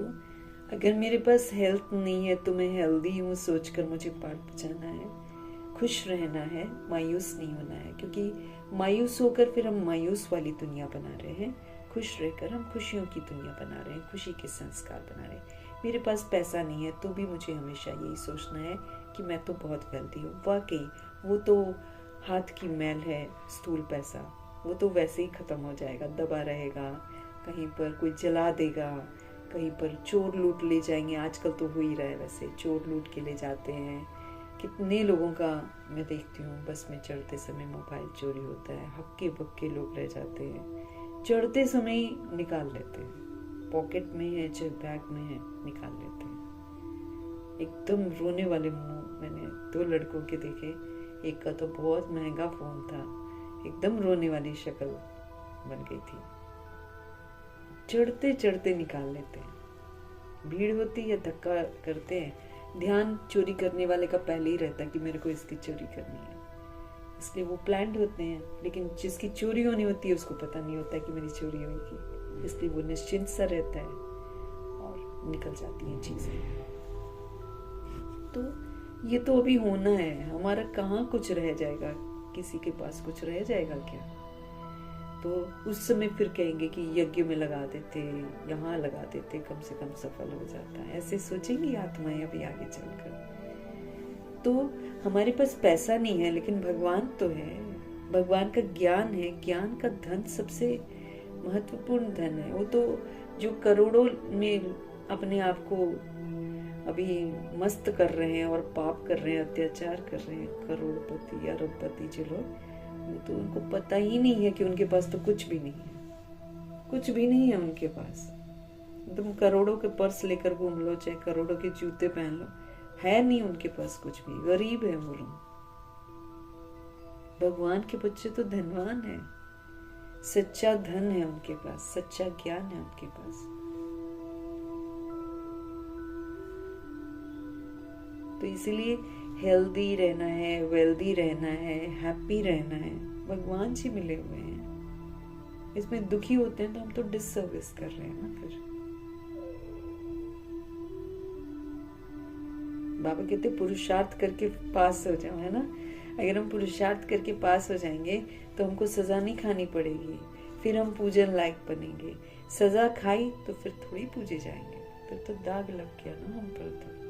अगर मेरे पास हेल्थ नहीं है तो मैं हेल्दी हूँ सोचकर मुझे पार जाना है, खुश रहना है, मायूस नहीं होना है। क्योंकि मायूस होकर फिर हम मायूस वाली दुनिया बना रहे हैं, खुश रहकर हम खुशियों की दुनिया बना रहे हैं, खुशी के संस्कार बना रहे हैं। मेरे पास पैसा नहीं है तो भी मुझे हमेशा यही सोचना है कि मैं तो बहुत वेल्दी हूँ। वाकई वो तो हाथ की मैल है, स्थूल पैसा, वो तो वैसे ही खत्म हो जाएगा, दबा रहेगा, कहीं पर कोई जला देगा, कहीं पर चोर लूट ले जाएंगे। आजकल तो हो ही रहा है, वैसे चोर लूट के ले जाते हैं। कितने लोगों का मैं देखती हूँ, बस में चढ़ते समय मोबाइल चोरी होता है, हक्के बक्के लोग रह जाते हैं, चढ़ते समय ही निकाल लेते हैं, पॉकेट में है चाहे बैग में है, निकाल लेते हैं। एकदम रोने वाले मुंह मैंने 2 लड़कों के देखे। एक का तो बहुत महंगा फोन था, एकदम रोने वाली शक्ल बन गई थी। चढ़ते चढ़ते निकाल लेते हैं, भीड़ होती है, धक्का करते हैं। ध्यान चोरी करने वाले का पहले ही रहता है कि मेरे को इसकी चोरी करनी है, इसलिए वो प्लान्ड होते हैं। लेकिन जिसकी चोरी होनी होती है उसको पता नहीं होता कि मेरी चोरी होगी, इसलिए वो निश्चिंत सा रहता है और निकल जाती हैं चीजें। तो ये तो अभी होना है, हमारा कहाँ कुछ रह जाएगा, किसी के पास कुछ रह जाएगा क्या? तो उस समय फिर कहेंगे कि यज्ञ में लगा देते, यहाँ लगा देते, कम से कम सफल हो जाता है। ऐसे सोचेंगी आत्माएं अभी आगे चलकर। तो हमारे पास पैसा नहीं है लेकिन भगवान तो है, भगवान का ज्ञान है। ज्ञान का धन सबसे महत्वपूर्ण धन है। वो तो जो करोड़ों में अपने आप को अभी मस्त कर रहे हैं और पाप कर रहे हैं, अत्याचार कर रहे हैं, करोड़पति अरबपति जो लोग, तो उनको पता ही नहीं है कि उनके पास तो कुछ भी नहीं है, कुछ भी नहीं है उनके पास। तुम करोड़ों के पर्स लेकर घूम लो, चाहे करोड़ों के जूते पहन लो, है नहीं उनके पास कुछ भी, गरीब है वो लोग। भगवान के बच्चे तो धनवान है, सच्चा धन है उनके पास, सच्चा ज्ञान है उनके पास। तो इसीलिए हेल्दी रहना है, वेल्दी रहना है, हैप्पी रहना है। भगवान जी मिले हुए हैं, इसमें दुखी होते हैं तो हम तो डिससर्विस कर रहे हैं ना। फिर बाबा कहते पुरुषार्थ करके पास हो जाओ, है ना। अगर हम पुरुषार्थ करके पास हो जाएंगे तो हमको सजा नहीं खानी पड़ेगी, फिर हम पूजन लायक बनेंगे। सजा खाई तो फिर थोड़ी पूजे जाएंगे, फिर तो दाग लग गया ना हम पर, तो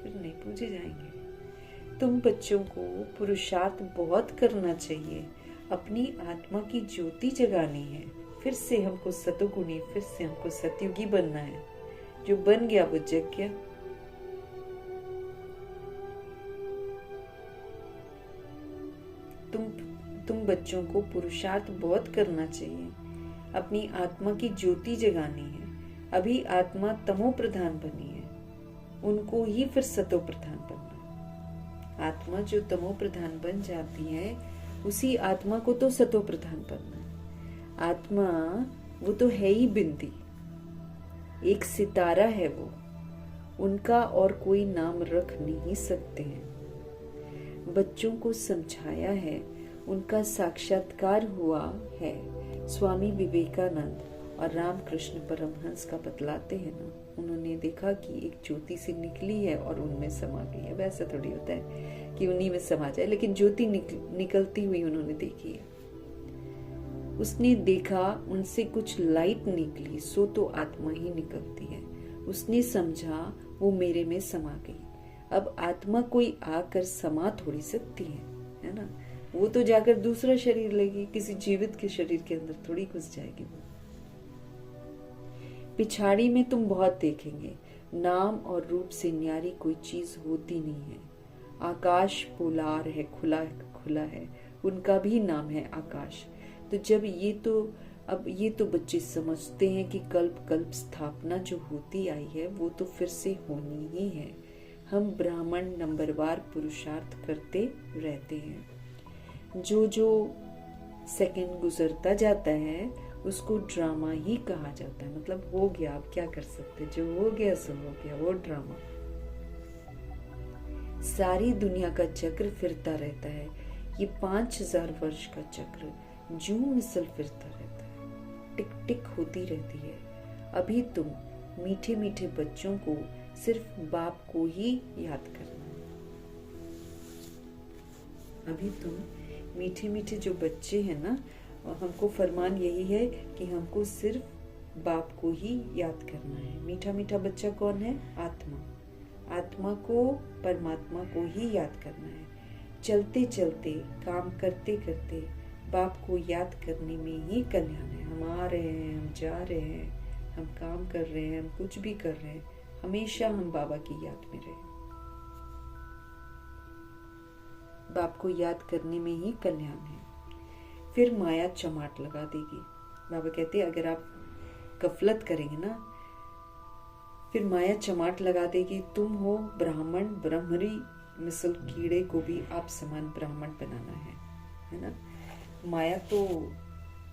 फिर नहीं पूजे जाएंगे। तुम बच्चों को पुरुषार्थ बहुत करना चाहिए, अपनी आत्मा की ज्योति जगानी है। फिर से हमको सतोगुणी, फिर से हमको सतयुगी बनना है। जो बन गया वो जग गया। तुम बच्चों को पुरुषार्थ बहुत करना चाहिए, अपनी आत्मा की ज्योति जगानी है। अभी आत्मा तमो प्रधान बनी है, उनको ही फिर सतो प्रधान बनना। आत्मा जो तमो प्रधान बन जाती है, उसी आत्मा को तो सतो प्रधान बनना। आत्मा वो तो है ही बिंदी, एक सितारा है वो, उनका और कोई नाम रख नहीं सकते हैं। बच्चों को समझाया है, उनका साक्षात्कार हुआ है। स्वामी विवेकानंद और रामकृष्ण परमहंस का बतलाते हैं ना, उन्होंने देखा कि एक ज्योति सी निकली है और उनमें समा गई है। वैसा थोड़ी होता है कि उन्हीं में समा जाए, लेकिन ज्योति निकलती हुई उन्होंने देखी है। उसने देखा उनसे कुछ लाइट निकली, सो तो आत्मा ही निकलती है। उसने समझा वो मेरे में समा गई। अब आत्मा कोई आकर समा थोड़ी सकती है ना। वो तो जाकर दूसरा शरीर लेगी, किसी जीवित के शरीर के अंदर थोड़ी घुस जाएगी वो। पिछाड़ी में तुम बहुत देखेंगे, नाम और रूप से न्यारी कोई चीज होती नहीं है। आकाश पोलार है, खुला खुला है, उनका भी नाम है आकाश। तो जब ये तो बच्चे समझते हैं कि कल्प कल्प स्थापना जो होती आई है वो तो फिर से होनी ही है। हम ब्राह्मण नंबरवार पुरुषार्थ करते रहते हैं। जो सेकंड गुजरता जाता है उसको ड्रामा ही कहा जाता है। मतलब हो गया, अब क्या कर सकते, जो हो गया सो हो गया, वो ड्रामा। सारी दुनिया का चक्र फिरता रहता है। ये 5000 वर्ष का चक्र जू मिसल फिरता रहता है, टिक टिक होती रहती है। अभी तुम मीठे मीठे बच्चों को सिर्फ बाप को ही याद करना है। अभी तुम मीठे मीठे जो बच्चे हैं ना, हमको फरमान यही है कि हमको सिर्फ बाप को ही याद करना है। मीठा मीठा बच्चा कौन है? आत्मा। आत्मा को, परमात्मा को ही याद करना है। चलते चलते, काम करते करते बाप को याद करने में ही कल्याण है। हम आ रहे हैं, हम जा रहे हैं, हम काम कर रहे हैं, हम कुछ भी कर रहे हैं, हमेशा हम बाबा की याद में रहे। बाप को याद करने में ही कल्याण है। फिर माया चमाट लगा देगी। बाबा कहते हैं अगर आप गफलत करेंगे ना, फिर माया चमाट लगा देगी। तुम हो ब्राह्मण, ब्रह्मरी मिसल कीड़े को भी आप समान ब्राह्मण बनाना है ना। माया तो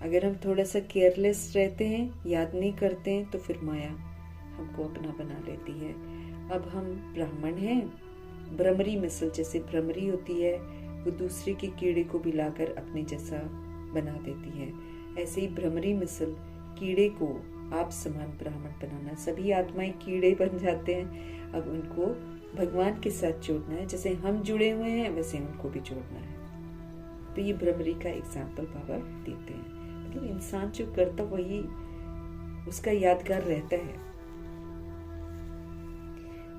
अगर हम थोड़ा सा केयरलेस रहते हैं, याद नहीं करते हैं, तो फिर माया हमको अपना बना लेती है। अब हम ब्राह्मण हैं, भ्रमरी मिसल, जैसे भ्रमरी होती है वो दूसरे के कीड़े को भी लाकर अपने जैसा बना देती है, ऐसे ही भ्रमरी मिसल कीड़े को आप समान ब्राह्मण बनाना। सभी आत्माएं कीड़े बन जाते हैं, अब उनको भगवान के साथ जोड़ना है। जैसे हम जुड़े हुए हैं वैसे उनको भी जोड़ना है। तो ये भ्रमरी का एग्जाम्पल बाबा देते हैं। मतलब इंसान जो करता वही उसका यादगार रहता है।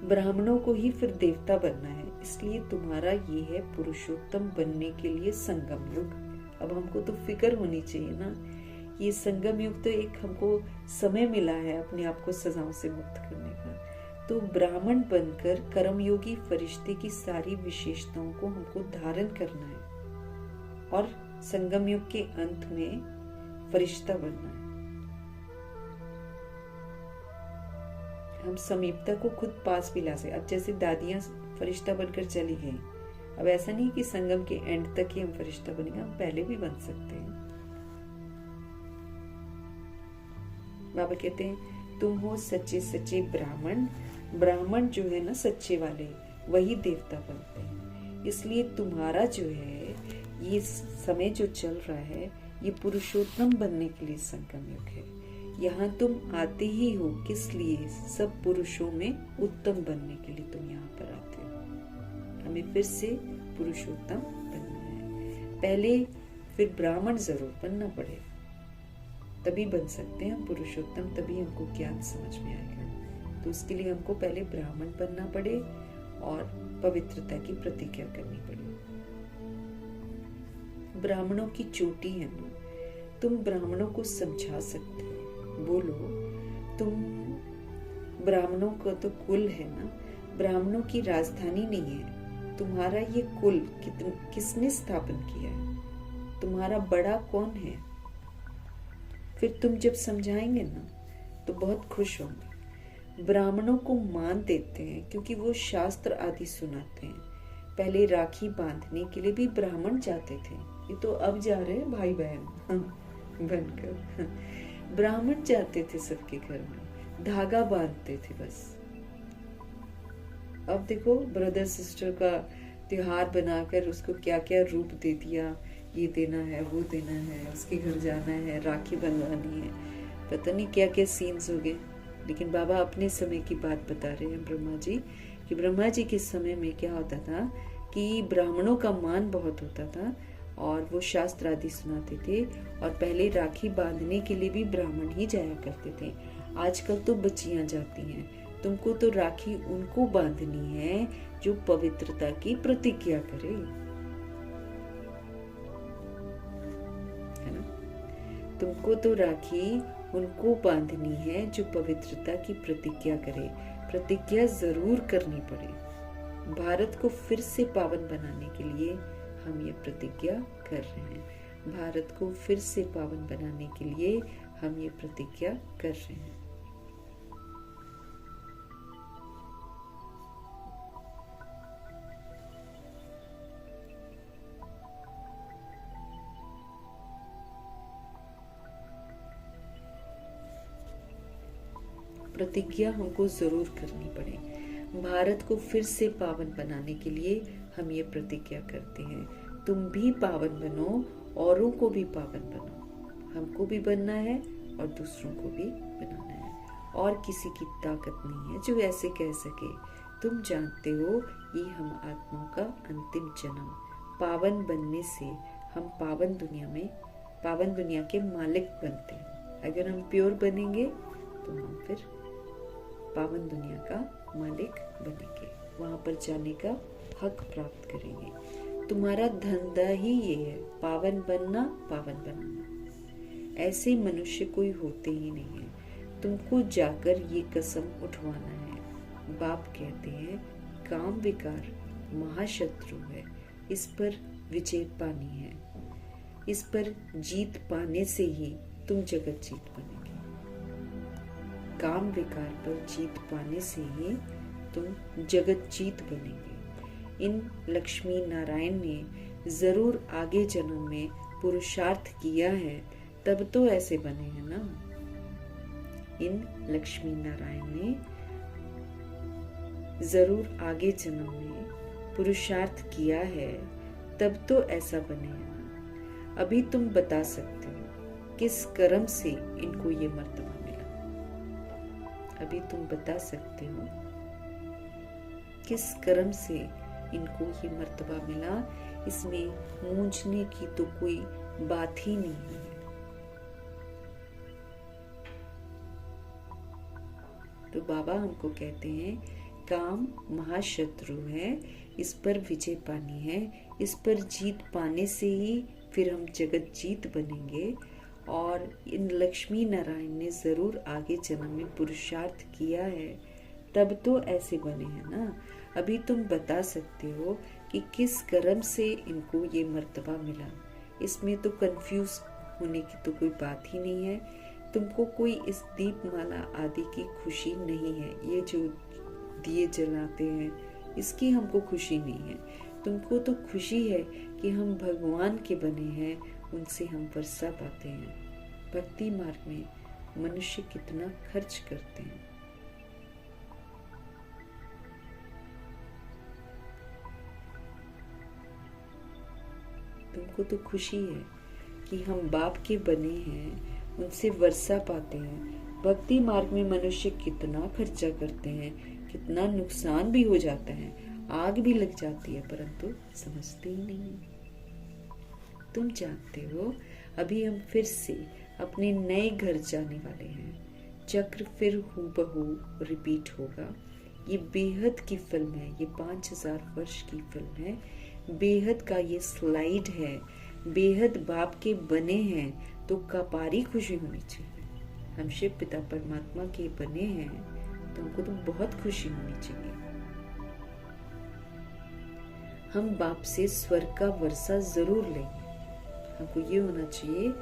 ब्राह्मणों को ही फिर देवता बनना है, इसलिए तुम्हारा ये है पुरुषोत्तम बनने के लिए संगम युग। अब हमको तो फिक्र होनी चाहिए ना, ये संगम युग तो एक हमको समय मिला है अपने आप को सजाओं से मुक्त करने का। तो ब्राह्मण बनकर कर्मयोगी फरिश्ते की सारी विशेषताओं को हमको धारण करना है और संगम युग के अंत में फरिश्ता बनना है। हम समीपता को खुद पास भी ला से। अब जैसे दादियां फरिश्ता बनकर चली गई, अब ऐसा नहीं कि संगम के एंड तक ही हम फरिश्ता बनेंगे, हम पहले भी बन सकते हैं। बाबा कहते हैं तुम हो सच्चे सच्चे ब्राह्मण। ब्राह्मण जो है ना सच्चे वाले, वही देवता बनते हैं। इसलिए तुम्हारा जो है ये समय जो चल रहा है ये पुरुषोत्तम बनने के लिए संगम युग है। यहाँ तुम आते ही हो किस लिए? सब पुरुषों में उत्तम बनने के लिए तुम यहाँ पर आते हो। हमें फिर से पुरुषोत्तम बनना है। पहले फिर ब्राह्मण जरूर बनना पड़े, तभी बन सकते हैं हम पुरुषोत्तम, तभी हमको ज्ञान समझ में आएगा। तो उसके लिए हमको पहले ब्राह्मण बनना पड़े और पवित्रता की प्रतिज्ञा करनी पड़े। ब्राह्मणों की चोटी है ना, तुम ब्राह्मणों को समझा सकते हो। बोलो, तुम ब्राह्मणों का तो कुल है ना, ब्राह्मणों की राजधानी नहीं है। तुम्हारा ये कुल किसने स्थापन किया है? तुम्हारा बड़ा कौन है? फिर तुम जब समझाएंगे ना तो बहुत खुश होंगे। ब्राह्मणों को मान देते हैं क्योंकि वो शास्त्र आदि सुनाते हैं। पहले राखी बांधने के लिए भी ब्राह्मण जाते थे, ये तो अब जा रहे हैं भाई बहन बनकर। ब्राह्मण जाते थे सबके घर में, धागा बांधते थे बस। अब देखो ब्रदर सिस्टर का त्योहार बनाकर उसको क्या क्या रूप दे दिया, ये देना है, वो देना है, उसके घर जाना है, राखी बंधवानी है, पता नहीं क्या क्या सीन्स हो गए। लेकिन बाबा अपने समय की बात बता रहे हैं ब्रह्मा जी, कि ब्रह्मा जी के समय में क्या होता था कि ब्राह्मणों का मान बहुत होता था और वो शास्त्र आदि सुनाते थे। और पहले राखी बांधने के लिए भी ब्राह्मण ही जाया करते थे। आजकल तो बच्चियां जाती हैं। तुमको तो राखी उनको बांधनी है जो पवित्रता की प्रतिज्ञा करे, है ना? तुमको तो राखी उनको बांधनी है जो पवित्रता की प्रतिज्ञा करे। प्रतिज्ञा जरूर करनी पड़े। भारत को फिर से पावन बनाने के लिए हम ये प्रतिज्ञा कर रहे हैं। भारत को फिर से पावन बनाने के लिए हम ये प्रतिज्ञा कर रहे हैं। प्रतिज्ञा हमको जरूर करनी पड़े। भारत को फिर से पावन बनाने के लिए हम ये प्रतिज्ञा करते हैं। तुम भी पावन बनो, औरों को भी पावन बनो। हमको भी बनना है और दूसरों को भी बनाना है। और किसी की ताकत नहीं है जो ऐसे कह सके। तुम जानते हो ये हम आत्माओं का अंतिम जन्म। पावन बनने से हम पावन दुनिया के मालिक बनते हैं। अगर हम प्योर बनेंगे तो हम फिर पावन दुनिया का मालिक बनेंगे, वहां पर जाने का हक प्राप्त करेंगे। तुम्हारा धंधा ही ये है, पावन बनना, पावन बनाना। ऐसे मनुष्य कोई होते ही नहीं है। तुमको जाकर ये कसम उठवाना है। बाप कहते हैं काम विकार महाशत्रु है, इस पर विजय पानी है। इस पर जीत पाने से ही तुम जगत जीत बनेंगे। काम विकार पर जीत पाने से ही तुम जगत जीत बनेंगे। इन लक्ष्मी नारायण ने जरूर आगे जन्म में पुरुषार्थ किया है, तब तो ऐसे बने हैं ना। इन लक्ष्मी नारायण ने जरूर आगे जन्म में पुरुषार्थ किया है, तब तो ऐसा बने हैं ना। अभी तुम बता सकते हो किस कर्म से इनको ये मर्तबा मिला। अभी तुम बता सकते हो किस कर्म से इनको ये मर्तबा मिला। इसमें मूंझने की तो कोई बात ही नहीं है। तो बाबा हमको कहते हैं काम महाशत्रु है, इस पर विजय पानी है, इस पर जीत पाने से ही फिर हम जगत जीत बनेंगे। और इन लक्ष्मी नारायण ने जरूर आगे जन्म में पुरुषार्थ किया है, तब तो ऐसे बने हैं ना। अभी तुम बता सकते हो कि किस कर्म से इनको ये मर्तबा मिला, इसमें तो कंफ्यूज होने की तो कोई बात ही नहीं है। तुमको कोई इस दीपमाला आदि की खुशी नहीं है, ये जो दिए जलाते हैं इसकी हमको खुशी नहीं है। तुमको तो खुशी है कि हम भगवान के बने हैं, उनसे हम वर्षा पाते हैं। भक्ति मार्ग में मनुष्य कितना खर्च करते हैं। तुमको तो खुशी है कि हम बाप के बने हैं, उनसे वर्षा पाते हैं। भक्ति मार्ग में मनुष्य कितना खर्चा करते हैं, कितना नुकसान भी हो जाता है, आग भी लग जाती है, परंतु समझते ही नहीं। तुम जानते हो अभी हम फिर से अपने नए घर जाने वाले हैं। चक्र फिर हूबहू रिपीट होगा। ये बेहद की फिल्म है, ये 5000 वर्ष की फिल्म है। बेहद का ये स्लाइड है। बेहद बाप के बने हैं तो कपारी खुशी होनी चाहिए। हम शिव पिता परमात्मा के बने हैं तो हमको तो बहुत खुशी होनी चाहिए। हम बाप से स्वर्ग का वर्षा जरूर लेंगे। हमको ये होना चाहिए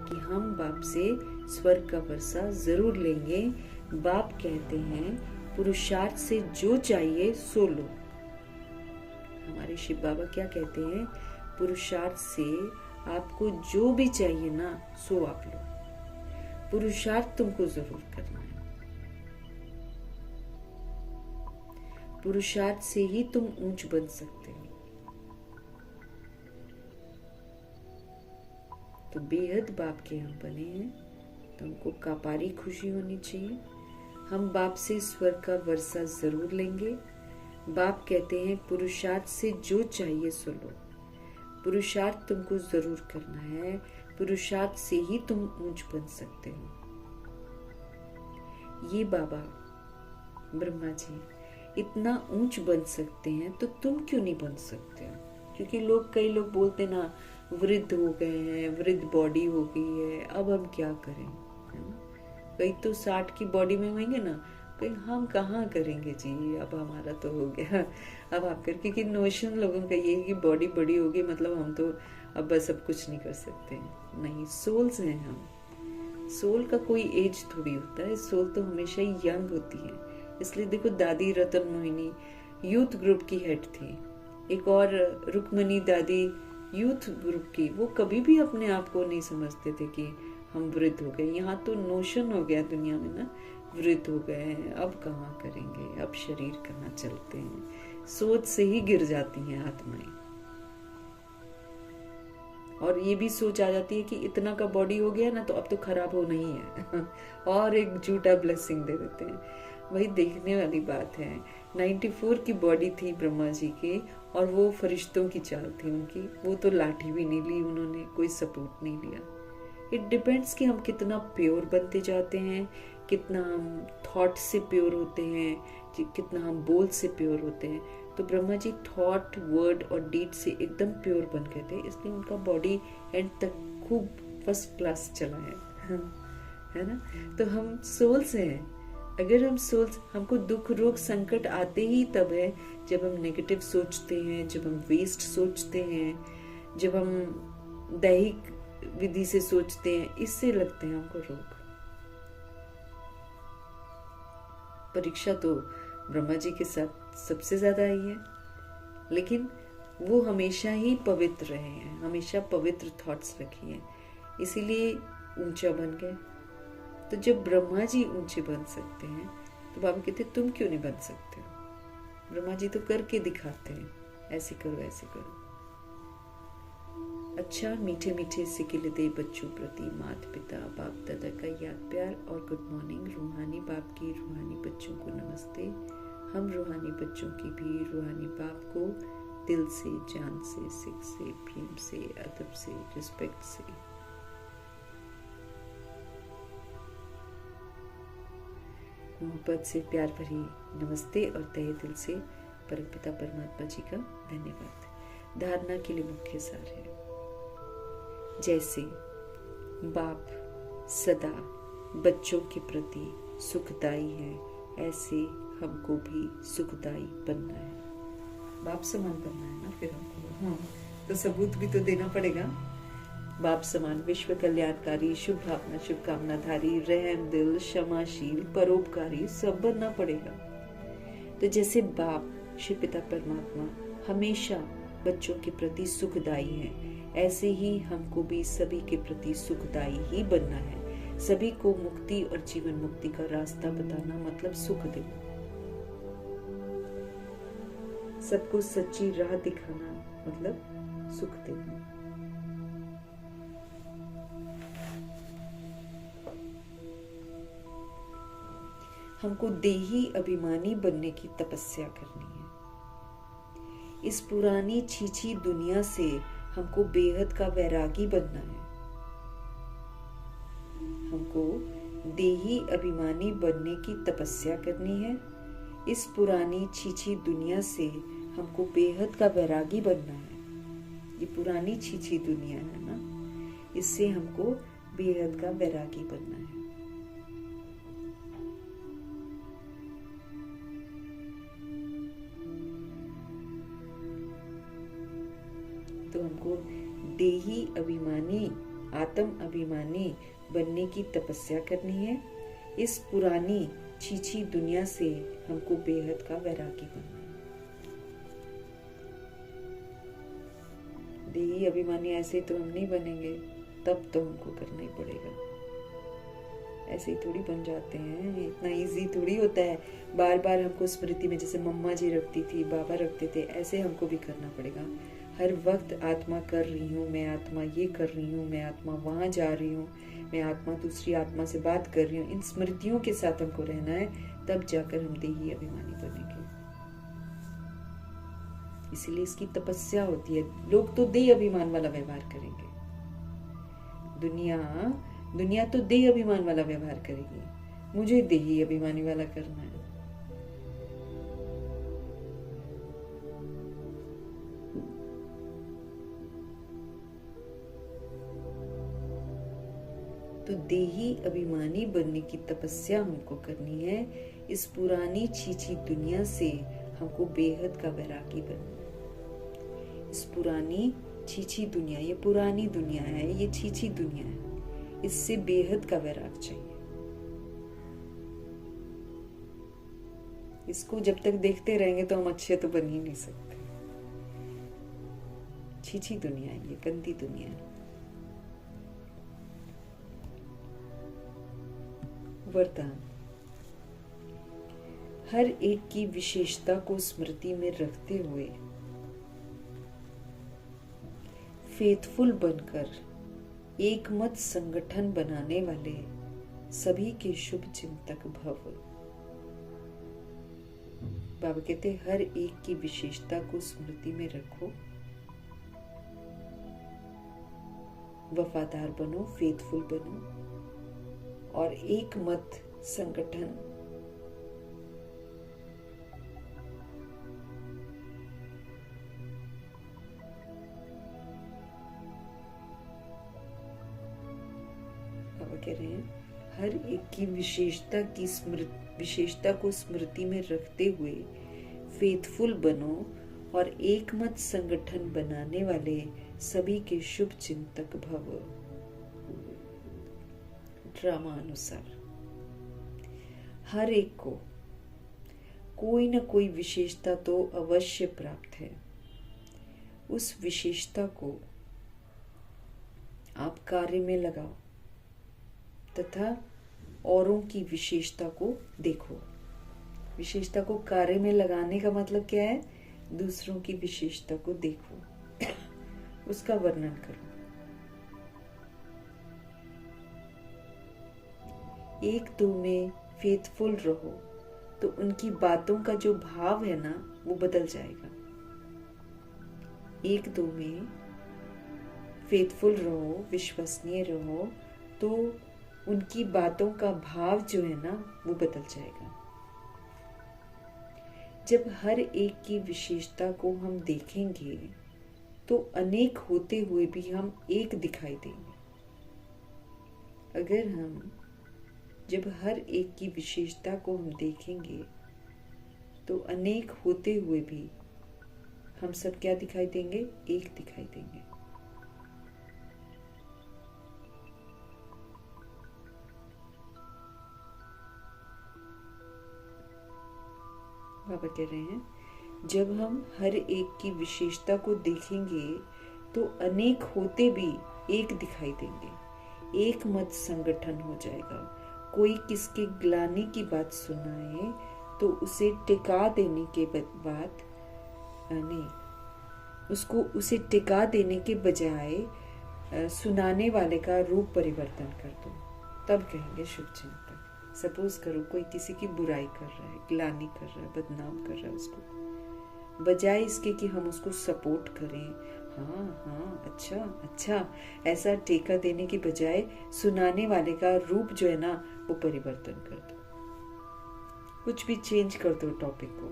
कि हम बाप से स्वर्ग का वर्षा जरूर लेंगे। बाप कहते हैं पुरुषार्थ से जो चाहिए सो लो। हमारे शिव बाबा क्या कहते हैं, पुरुषार्थ से आपको जो भी चाहिए ना सो आप लो। पुरुषार्थ तुमको जरूर करना है। पुरुषार्थ से ही तुम ऊंच बन सकते हो। तो बेहद बाप के हम बने हैं तो हमको कापारी खुशी होनी चाहिए। हम बाप से स्वर्ग का वर्षा जरूर लेंगे। बाप कहते हैं पुरुषार्थ से जो चाहिए सो लो। पुरुषार्थ तुमको जरूर करना है, पुरुषार्थ से ही तुम ऊंच बन सकते हो। ये बाबा ब्रह्मा जी इतना ऊंच बन सकते हैं तो तुम क्यों नहीं बन सकते हो? क्योंकि कई लोग बोलते ना वृद्ध हो गए हैं, वृद्ध बॉडी हो गई है, अब हम क्या करें। कई तो 60 की बॉडी में होंगे ना, कहीं हम कहाँ करेंगे जी, अब हमारा तो हो गया, अब आप कर। क्योंकि नोशन लोगों का ये है कि बॉडी बड़ी होगी मतलब हम तो अब बस अब कुछ नहीं कर सकते। नहीं, सोल्स हैं हम। सोल का कोई एज थोड़ी होता है, सोल तो हमेशा ही यंग होती है। इसलिए देखो दादी रतन मोहिनी यूथ ग्रुप की हेड थी, एक और रुक्मणी दादी यूथ ग्रुप की। वो कभी भी अपने आप को नहीं समझते थे कि हम वृद्ध हो गए। यहाँ तो नोशन हो गया दुनिया में ना, वृद्ध हो गए हैं, अब कहाँ करेंगे, अब शरीर कहाँ चलते हैं। सोच से ही गिर जाती हैं आत्माएं। और ये भी सोच आ जाती है कि इतना का बॉडी हो गया ना तो अब तो खराब होना ही है और एक झूठा ब्लेसिंग दे देते हैं। वही देखने वाली बात है। 94 की बॉडी थी ब्रह्मा जी के और वो फरिश्तों की चाल थी उनकी। वो तो लाठी भी नहीं ली उन्होंने, कोई सपोर्ट नहीं लिया। इट डिपेंड्स कि हम कितना प्योर बनते जाते हैं, कितना हम थॉट से प्योर होते हैं, कितना हम बोल से प्योर होते हैं। तो ब्रह्मा जी थॉट, वर्ड और डीड से एकदम प्योर बन गए थे, इसलिए उनका बॉडी एंड तक खूब फर्स्ट क्लास चला है ना। तो हम सोल्स हैं। अगर हम सोल्स, हमको दुख रोग संकट आते ही तब है जब हम नेगेटिव सोचते हैं, जब हम वेस्ट सोचते हैं, जब हम दैहिक विधि से सोचते हैं, इससे लगते हैं हमको रोग। परीक्षा तो ब्रह्मा जी के साथ सबसे ज्यादा आई है, लेकिन वो हमेशा ही पवित्र रहे हैं, हमेशा पवित्र थॉट्स रखी हैं, इसीलिए ऊंचा बन गए। तो जब ब्रह्मा जी ऊंचे बन सकते हैं तो बाबा कहते तुम क्यों नहीं बन सकते हो? ब्रह्मा जी तो करके दिखाते हैं, ऐसे करो ऐसे करो। अच्छा, मीठे मीठे सिकिल दे बच्चों प्रति माता पिता बाप दादा का याद प्यार और गुड मॉर्निंग। रूहानी बाप की रूहानी बच्चों को नमस्ते। हम रूहानी बच्चों की भी रूहानी बाप को दिल से, जान से, सिख से, प्रेम से, अदब से, रिस्पेक्ट से। मोहब्बत से प्यार भरी नमस्ते और तहे दिल से परमपिता परमात्मा जी का धन्यवाद। धारणा के लिए मुख्य सार है, जैसे बाप सदा बच्चों के प्रति सुखदाई है, ऐसे हमको भी सुखदाई बनना है। बाप समान बनना है ना फिर हमको। हाँ, तो सबूत भी तो देना पड़ेगा। बाप समान विश्व कल्याणकारी, शुभ भावना, शुभकामनाधारी, रहम दिल, क्षमाशील, परोपकारी सब बनना पड़ेगा। तो जैसे बाप श्री पिता परमात्मा हमेशा बच्चों के प्रति सुखदाई है, ऐसे ही हमको भी सभी के प्रति सुखदाई ही बनना है। सभी को मुक्ति और जीवन मुक्ति का रास्ता बताना मतलब सुख देना, सबको सच्ची राह दिखाना मतलब सुख देना। हमको देही अभिमानी बनने की तपस्या करनी है। इस पुरानी छीछी दुनिया से हमको बेहद का वैरागी बनना है। हमको देही अभिमानी बनने की तपस्या करनी है। इस पुरानी छीछी दुनिया से हमको बेहद का वैरागी बनना है। ये पुरानी छीछी दुनिया है ना, इससे हमको बेहद का वैरागी बनना है। तो हमको देही अभिमानी, आत्म अभिमानी बनने की तपस्या करनी है। इस पुरानी छीछी दुनिया से हमको बेहद का वैरागी बनना है। देही अभिमानी ऐसे तो हम नहीं बनेंगे, तब तो हमको करना ही पड़ेगा। ऐसे ही थोड़ी बन जाते हैं, इतना इजी थोड़ी होता है। बार बार हमको स्मृति में, जैसे मम्मा जी रखती थी, बाबा रखते थे, ऐसे हमको भी करना पड़ेगा। हर वक्त आत्मा कर रही हूँ, मैं आत्मा ये कर रही हूँ, मैं आत्मा वहां जा रही हूँ, मैं आत्मा दूसरी आत्मा से बात कर रही हूँ। इन स्मृतियों के साथ हमको रहना है, तब जाकर हम देही अभिमानी बनेंगे। इसीलिए इसकी तपस्या होती है। लोग तो देह अभिमान वाला व्यवहार करेंगे, दुनिया तो देह अभिमान वाला व्यवहार करेगी। मुझे देही अभिमानी वाला करना है। तो देही अभिमानी बनने की तपस्या हमको करनी है। इस पुरानी छीछी दुनिया से हमको बेहद का वैरागी बनना है। इस पुरानी छीछी दुनिया, ये पुरानी दुनिया है, ये छीछी दुनिया है, इससे बेहद का वैराग चाहिए। इसको जब तक देखते रहेंगे तो हम अच्छे तो बन ही नहीं सकते। छीछी दुनिया है, ये गंदी दुनिया है। वरदान, हर एक की विशेषता को स्मृति में रखते हुए फेथफुल बनकर एक मत संगठन बनाने वाले सभी के शुभ चिंतक भव। बाबा कहते हर एक की विशेषता को स्मृति में रखो, वफादार बनो, फेथफुल बनो और एक मत संगठन अब कह रहे हैं हर एक की विशेषता को स्मृति में रखते हुए फेथफुल बनो और एक मत संगठन बनाने वाले सभी के शुभ चिंतक भव। ड्रामा अनुसार हर एक को कोई न कोई विशेषता तो अवश्य प्राप्त है। उस विशेषता को आप कार्य में लगाओ तथा औरों की विशेषता को देखो। विशेषता को कार्य में लगाने का मतलब क्या है? दूसरों की विशेषता को देखो, उसका वर्णन करो। एक दो में फेथफुल रहो तो उनकी बातों का जो भाव है ना, वो बदल जाएगा। एक दो में फेथफुल रहो, विश्वसनीय रहो, तो उनकी बातों का भाव जो है ना वो बदल जाएगा। जब हर एक की विशेषता को हम देखेंगे तो अनेक होते हुए भी हम एक दिखाई देंगे। अगर हम जब हर एक की विशेषता को हम देखेंगे तो अनेक होते हुए भी हम सब क्या दिखाई देंगे? एक दिखाई देंगे। बाबा कह रहे हैं, जब हम हर एक की विशेषता को देखेंगे तो अनेक होते भी एक दिखाई देंगे। एक मत संगठन हो जाएगा। कोई किसके ग्लानि की बात सुनाए तो उसे टिका देने के बाद उसे टिका देने के बजाय सुनाने वाले का रूप परिवर्तन कर दो, तब कहेंगे शुभ चिंतक। सपोज करो कोई किसी की बुराई कर रहा है, ग्लानि कर रहा है, बदनाम कर रहा है उसको, बजाय इसके कि हम उसको सपोर्ट करें, हाँ हाँ अच्छा अच्छा ऐसा टेका देने के बजाय सुनाने वाले का रूप जो है ना वो परिवर्तन कर दो, कुछ भी चेंज कर दो टॉपिक को,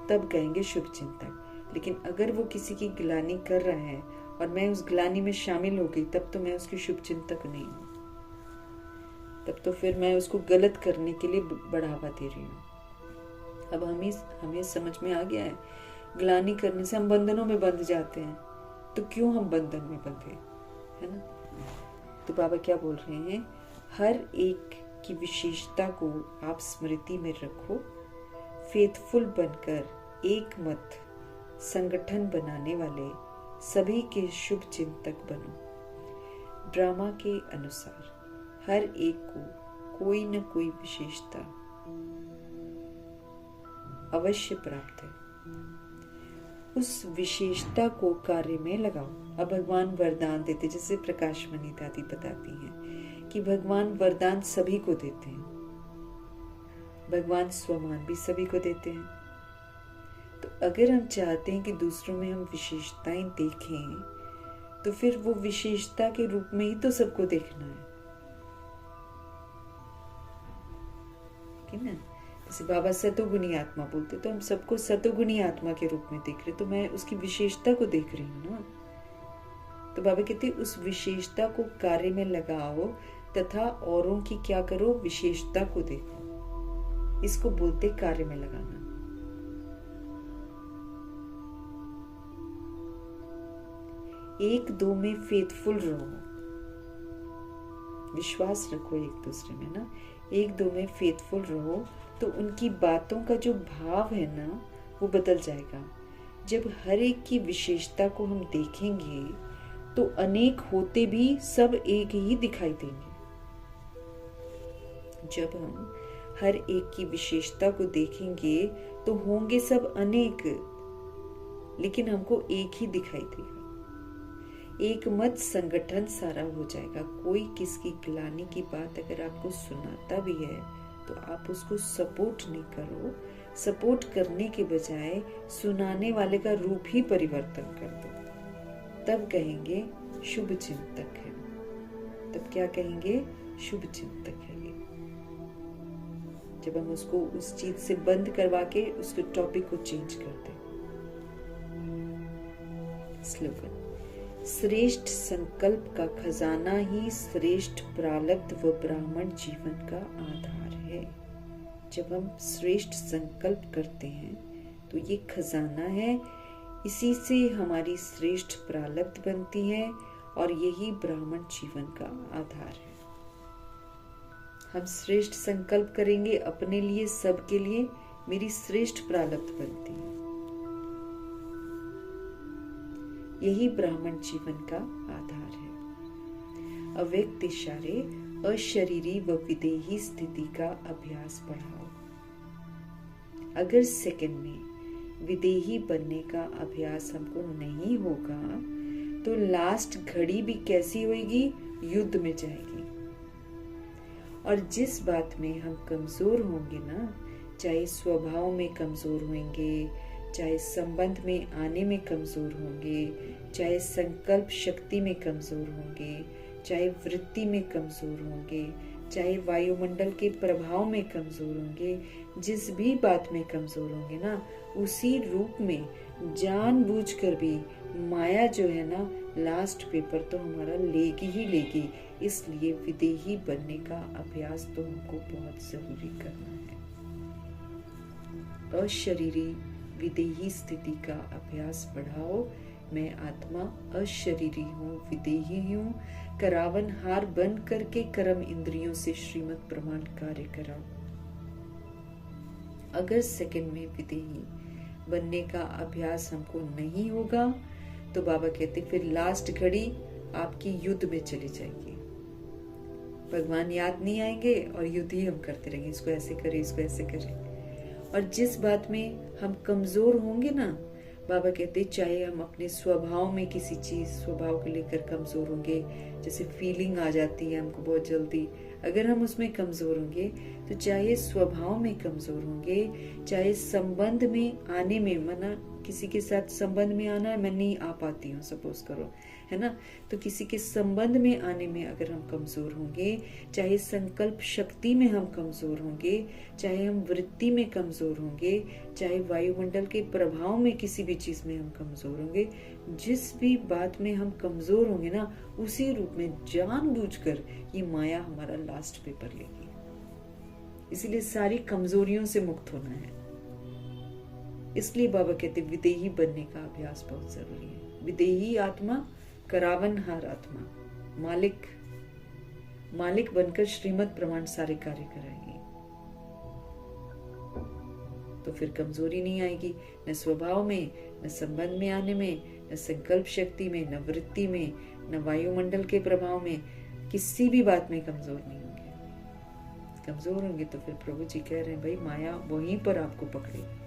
तब कहेंगे शुभ चिंतक। लेकिन अगर वो किसी की गिलानी कर रहा है और मैं उस गिलानी में शामिल हो गई, तब तो मैं उसकी शुभ चिंतक नहीं हूँ, तब तो फिर मैं उसको गलत करने के लिए बढ़ावा दे रही हूँ। अब हमें समझ में आ गया है, ग्लानि करने से हम बंधनों में बंध जाते हैं, तो क्यों हम बंधन में बंधे, है ना। तो बाबा क्या बोल रहे हैं, हर एक की विशेषता को आप स्मृति में रखो, फेथफुल बनकर एक मत संगठन बनाने वाले सभी के शुभ चिंतक बनो। ड्रामा के अनुसार हर एक को कोई न कोई विशेषता अवश्य प्राप्त है, उस विशेषता को कार्य में लगाओ। अब भगवान वरदान देते, जैसे प्रकाशमणि दादी बताती हैं कि भगवान वरदान सभी को देते हैं, भगवान स्वमान भी सभी को देते हैं। तो अगर हम चाहते हैं कि दूसरों में हम विशेषताएं देखें, तो फिर वो विशेषता के रूप में ही तो सबको देखना है ना। जैसे बाबा सतोगुणी आत्मा बोलते, तो हम सबको सतोगुणी आत्मा के रूप में देख रहे, तो मैं उसकी विशेषता को देख रही हूँ ना। तो बाबा कहते उस विशेषता को कार्य में लगाओ तथा औरों की क्या करो, विशेषता को देखो। इसको बोलते कार्य में लगाना। एक दो में फेथफुल रहो, विश्वास रखो एक दूसरे में ना। एक दो में फेथफुल रहो तो उनकी बातों का जो भाव है ना वो बदल जाएगा। जब हर एक की विशेषता को हम देखेंगे तो अनेक होते भी सब एक ही दिखाई देंगे। जब हम हर एक की विशेषता को देखेंगे तो होंगे सब अनेक, लेकिन हमको एक ही दिखाई देगा। एक मत संगठन सारा हो जाएगा। कोई किसकी गिलानी की बात अगर आपको सुनाता भी है तो आप उसको सपोर्ट नहीं करो, सपोर्ट करने के बजाय सुनाने वाले का रूप ही परिवर्तन कर दो, तब कहेंगे शुभ चिंतक है। तब क्या कहेंगे, शुभ चिंतक है ये। जब हम उसको उस चीज से बंद करवा के उसके टॉपिक को चेंज कर दें। स्लोगन, श्रेष्ठ संकल्प का खजाना ही श्रेष्ठ प्रारब्ध व ब्राह्मण जीवन का आधार है। जब हम श्रेष्ठ संकल्प करते हैं तो ये खजाना है, इसी से हमारी श्रेष्ठ प्रारब्ध बनती है और यही ब्राह्मण जीवन का आधार है। हम श्रेष्ठ संकल्प करेंगे अपने लिए, सबके लिए, मेरी श्रेष्ठ प्रारब्ध बनती है। यही ब्राह्मण जीवन का आधार है। अव्यक्त इशारे, अशरीरी व विदेही स्थिति का अभ्यास बढ़ाओ। अगर सेकंड में विदेही बनने का अभ्यास हमको नहीं होगा तो लास्ट घड़ी भी कैसी होगी, युद्ध में जाएगी। और जिस बात में हम कमजोर होंगे ना, चाहे स्वभाव में कमजोर होंगे, चाहे संबंध में आने में कमजोर होंगे, चाहे संकल्प शक्ति में कमजोर होंगे, चाहे वृत्ति में कमजोर होंगे, चाहे वायुमंडल के प्रभाव में कमजोर होंगे, जिस भी बात में कमजोर होंगे ना, उसी रूप में जानबूझकर भी माया जो है ना, लास्ट पेपर तो हमारा लेगी ही लेगी। इसलिए विदेही बनने का अभ्यास तो हमको बहुत जरूरी करना है। अशरीरी विदेही स्थिति का अभ्यास बढ़ाओ। मैं आत्मा अशरीरी हूँ, विदेही हूँ, करावन हार बन करके कर्म इंद्रियों से श्रीमत प्रमाण कार्य कराओ। अगर सेकंड में विदेही बनने का अभ्यास हमको नहीं होगा तो बाबा कहते फिर लास्ट घड़ी आपकी युद्ध में चली जाएगी। भगवान याद नहीं आएंगे और युद्ध ही हम करते रहेंगे, इसको ऐसे करें, इसको ऐसे करें। और जिस बात में हम कमजोर होंगे ना, बाबा कहते चाहे हम अपने स्वभाव में किसी चीज स्वभाव को लेकर कमजोर होंगे, जैसे फीलिंग आ जाती है हमको बहुत जल्दी, अगर हम उसमें कमजोर होंगे तो चाहे स्वभाव में कमजोर होंगे, चाहे संबंध में आने में, मना किसी के साथ संबंध में आना मैं नहीं आ पाती हूँ सपोज करो, है ना, तो किसी के संबंध में आने में अगर हम कमजोर होंगे, चाहे संकल्प शक्ति में हम कमजोर होंगे, चाहे हम वृत्ति में कमजोर होंगे, चाहे वायुमंडल के प्रभाव में किसी भी चीज में हम कमजोर होंगे, जिस भी बात में हम कमजोर होंगे ना, उसी रूप में जानबूझकर ये माया हमारा लास्ट पेपर लेगी। इसीलिए सारी कमजोरियों से मुक्त होना है। इसलिए बाबा कहते विदेही बनने का अभ्यास बहुत जरूरी है। विदेही आत्मा करावनहार आत्मा, मालिक बनकर श्रीमत प्रमाण सारे कार्य कराएगी। तो फिर कमजोरी नहीं आएगी, न स्वभाव में, न संबंध में आने में, न संकल्प शक्ति में, न वृत्ति में, न वायुमंडल के प्रभाव में, किसी भी बात में कमजोर नहीं होंगे। कमजोर होंगे तो फिर प्रभु जी कह रहे हैं भाई माया वहीं पर आपको पकड़ेगी,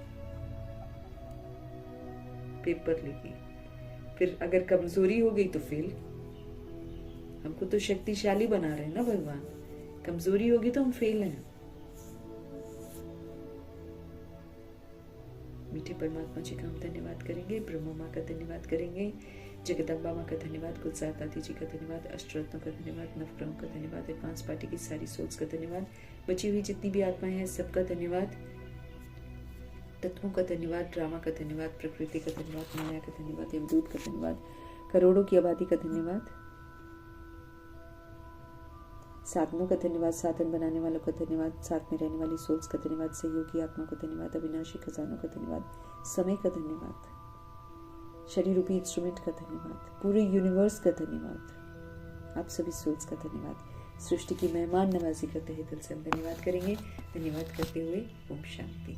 पेपर लेगी। फिर अगर कमजोरी हो गई तो फेल। हमको तो शक्तिशाली बना रहे हैं ना भगवान, कमजोरी होगी तो हम फेल हैं। मीठे परमात्मा जी का हम धन्यवाद करेंगे, ब्रह्मा माँ का धन्यवाद करेंगे, जगदम्बा माँ का धन्यवाद, कुलसार दादी जी का धन्यवाद, अष्टरत्नों का धन्यवाद, नवग्रहों का धन्यवाद, एडवांस पार्टी की सारी सोल्स का धन्यवाद, बची हुई जितनी भी आत्माएं हैं सबका धन्यवाद, तत्वों का धन्यवाद, ड्रामा का धन्यवाद, प्रकृति का धन्यवाद, माया का धन्यवाद, यमदूत का धन्यवाद, करोड़ों की आबादी का धन्यवाद, साधनों का धन्यवाद, साधन बनाने वालों का धन्यवाद, साथ में रहने वाली सोल्स का धन्यवाद, सहयोगी आत्मा का धन्यवाद, अविनाशी खजानों का धन्यवाद, समय का धन्यवाद, शरीर रूपी इंस्ट्रूमेंट का धन्यवाद, पूरे यूनिवर्स का धन्यवाद, आप सभी सोल्स का धन्यवाद, सृष्टि की मेहमान नवाजी का तहे दिल से हम धन्यवाद करेंगे। धन्यवाद करते हुए ओम शांति।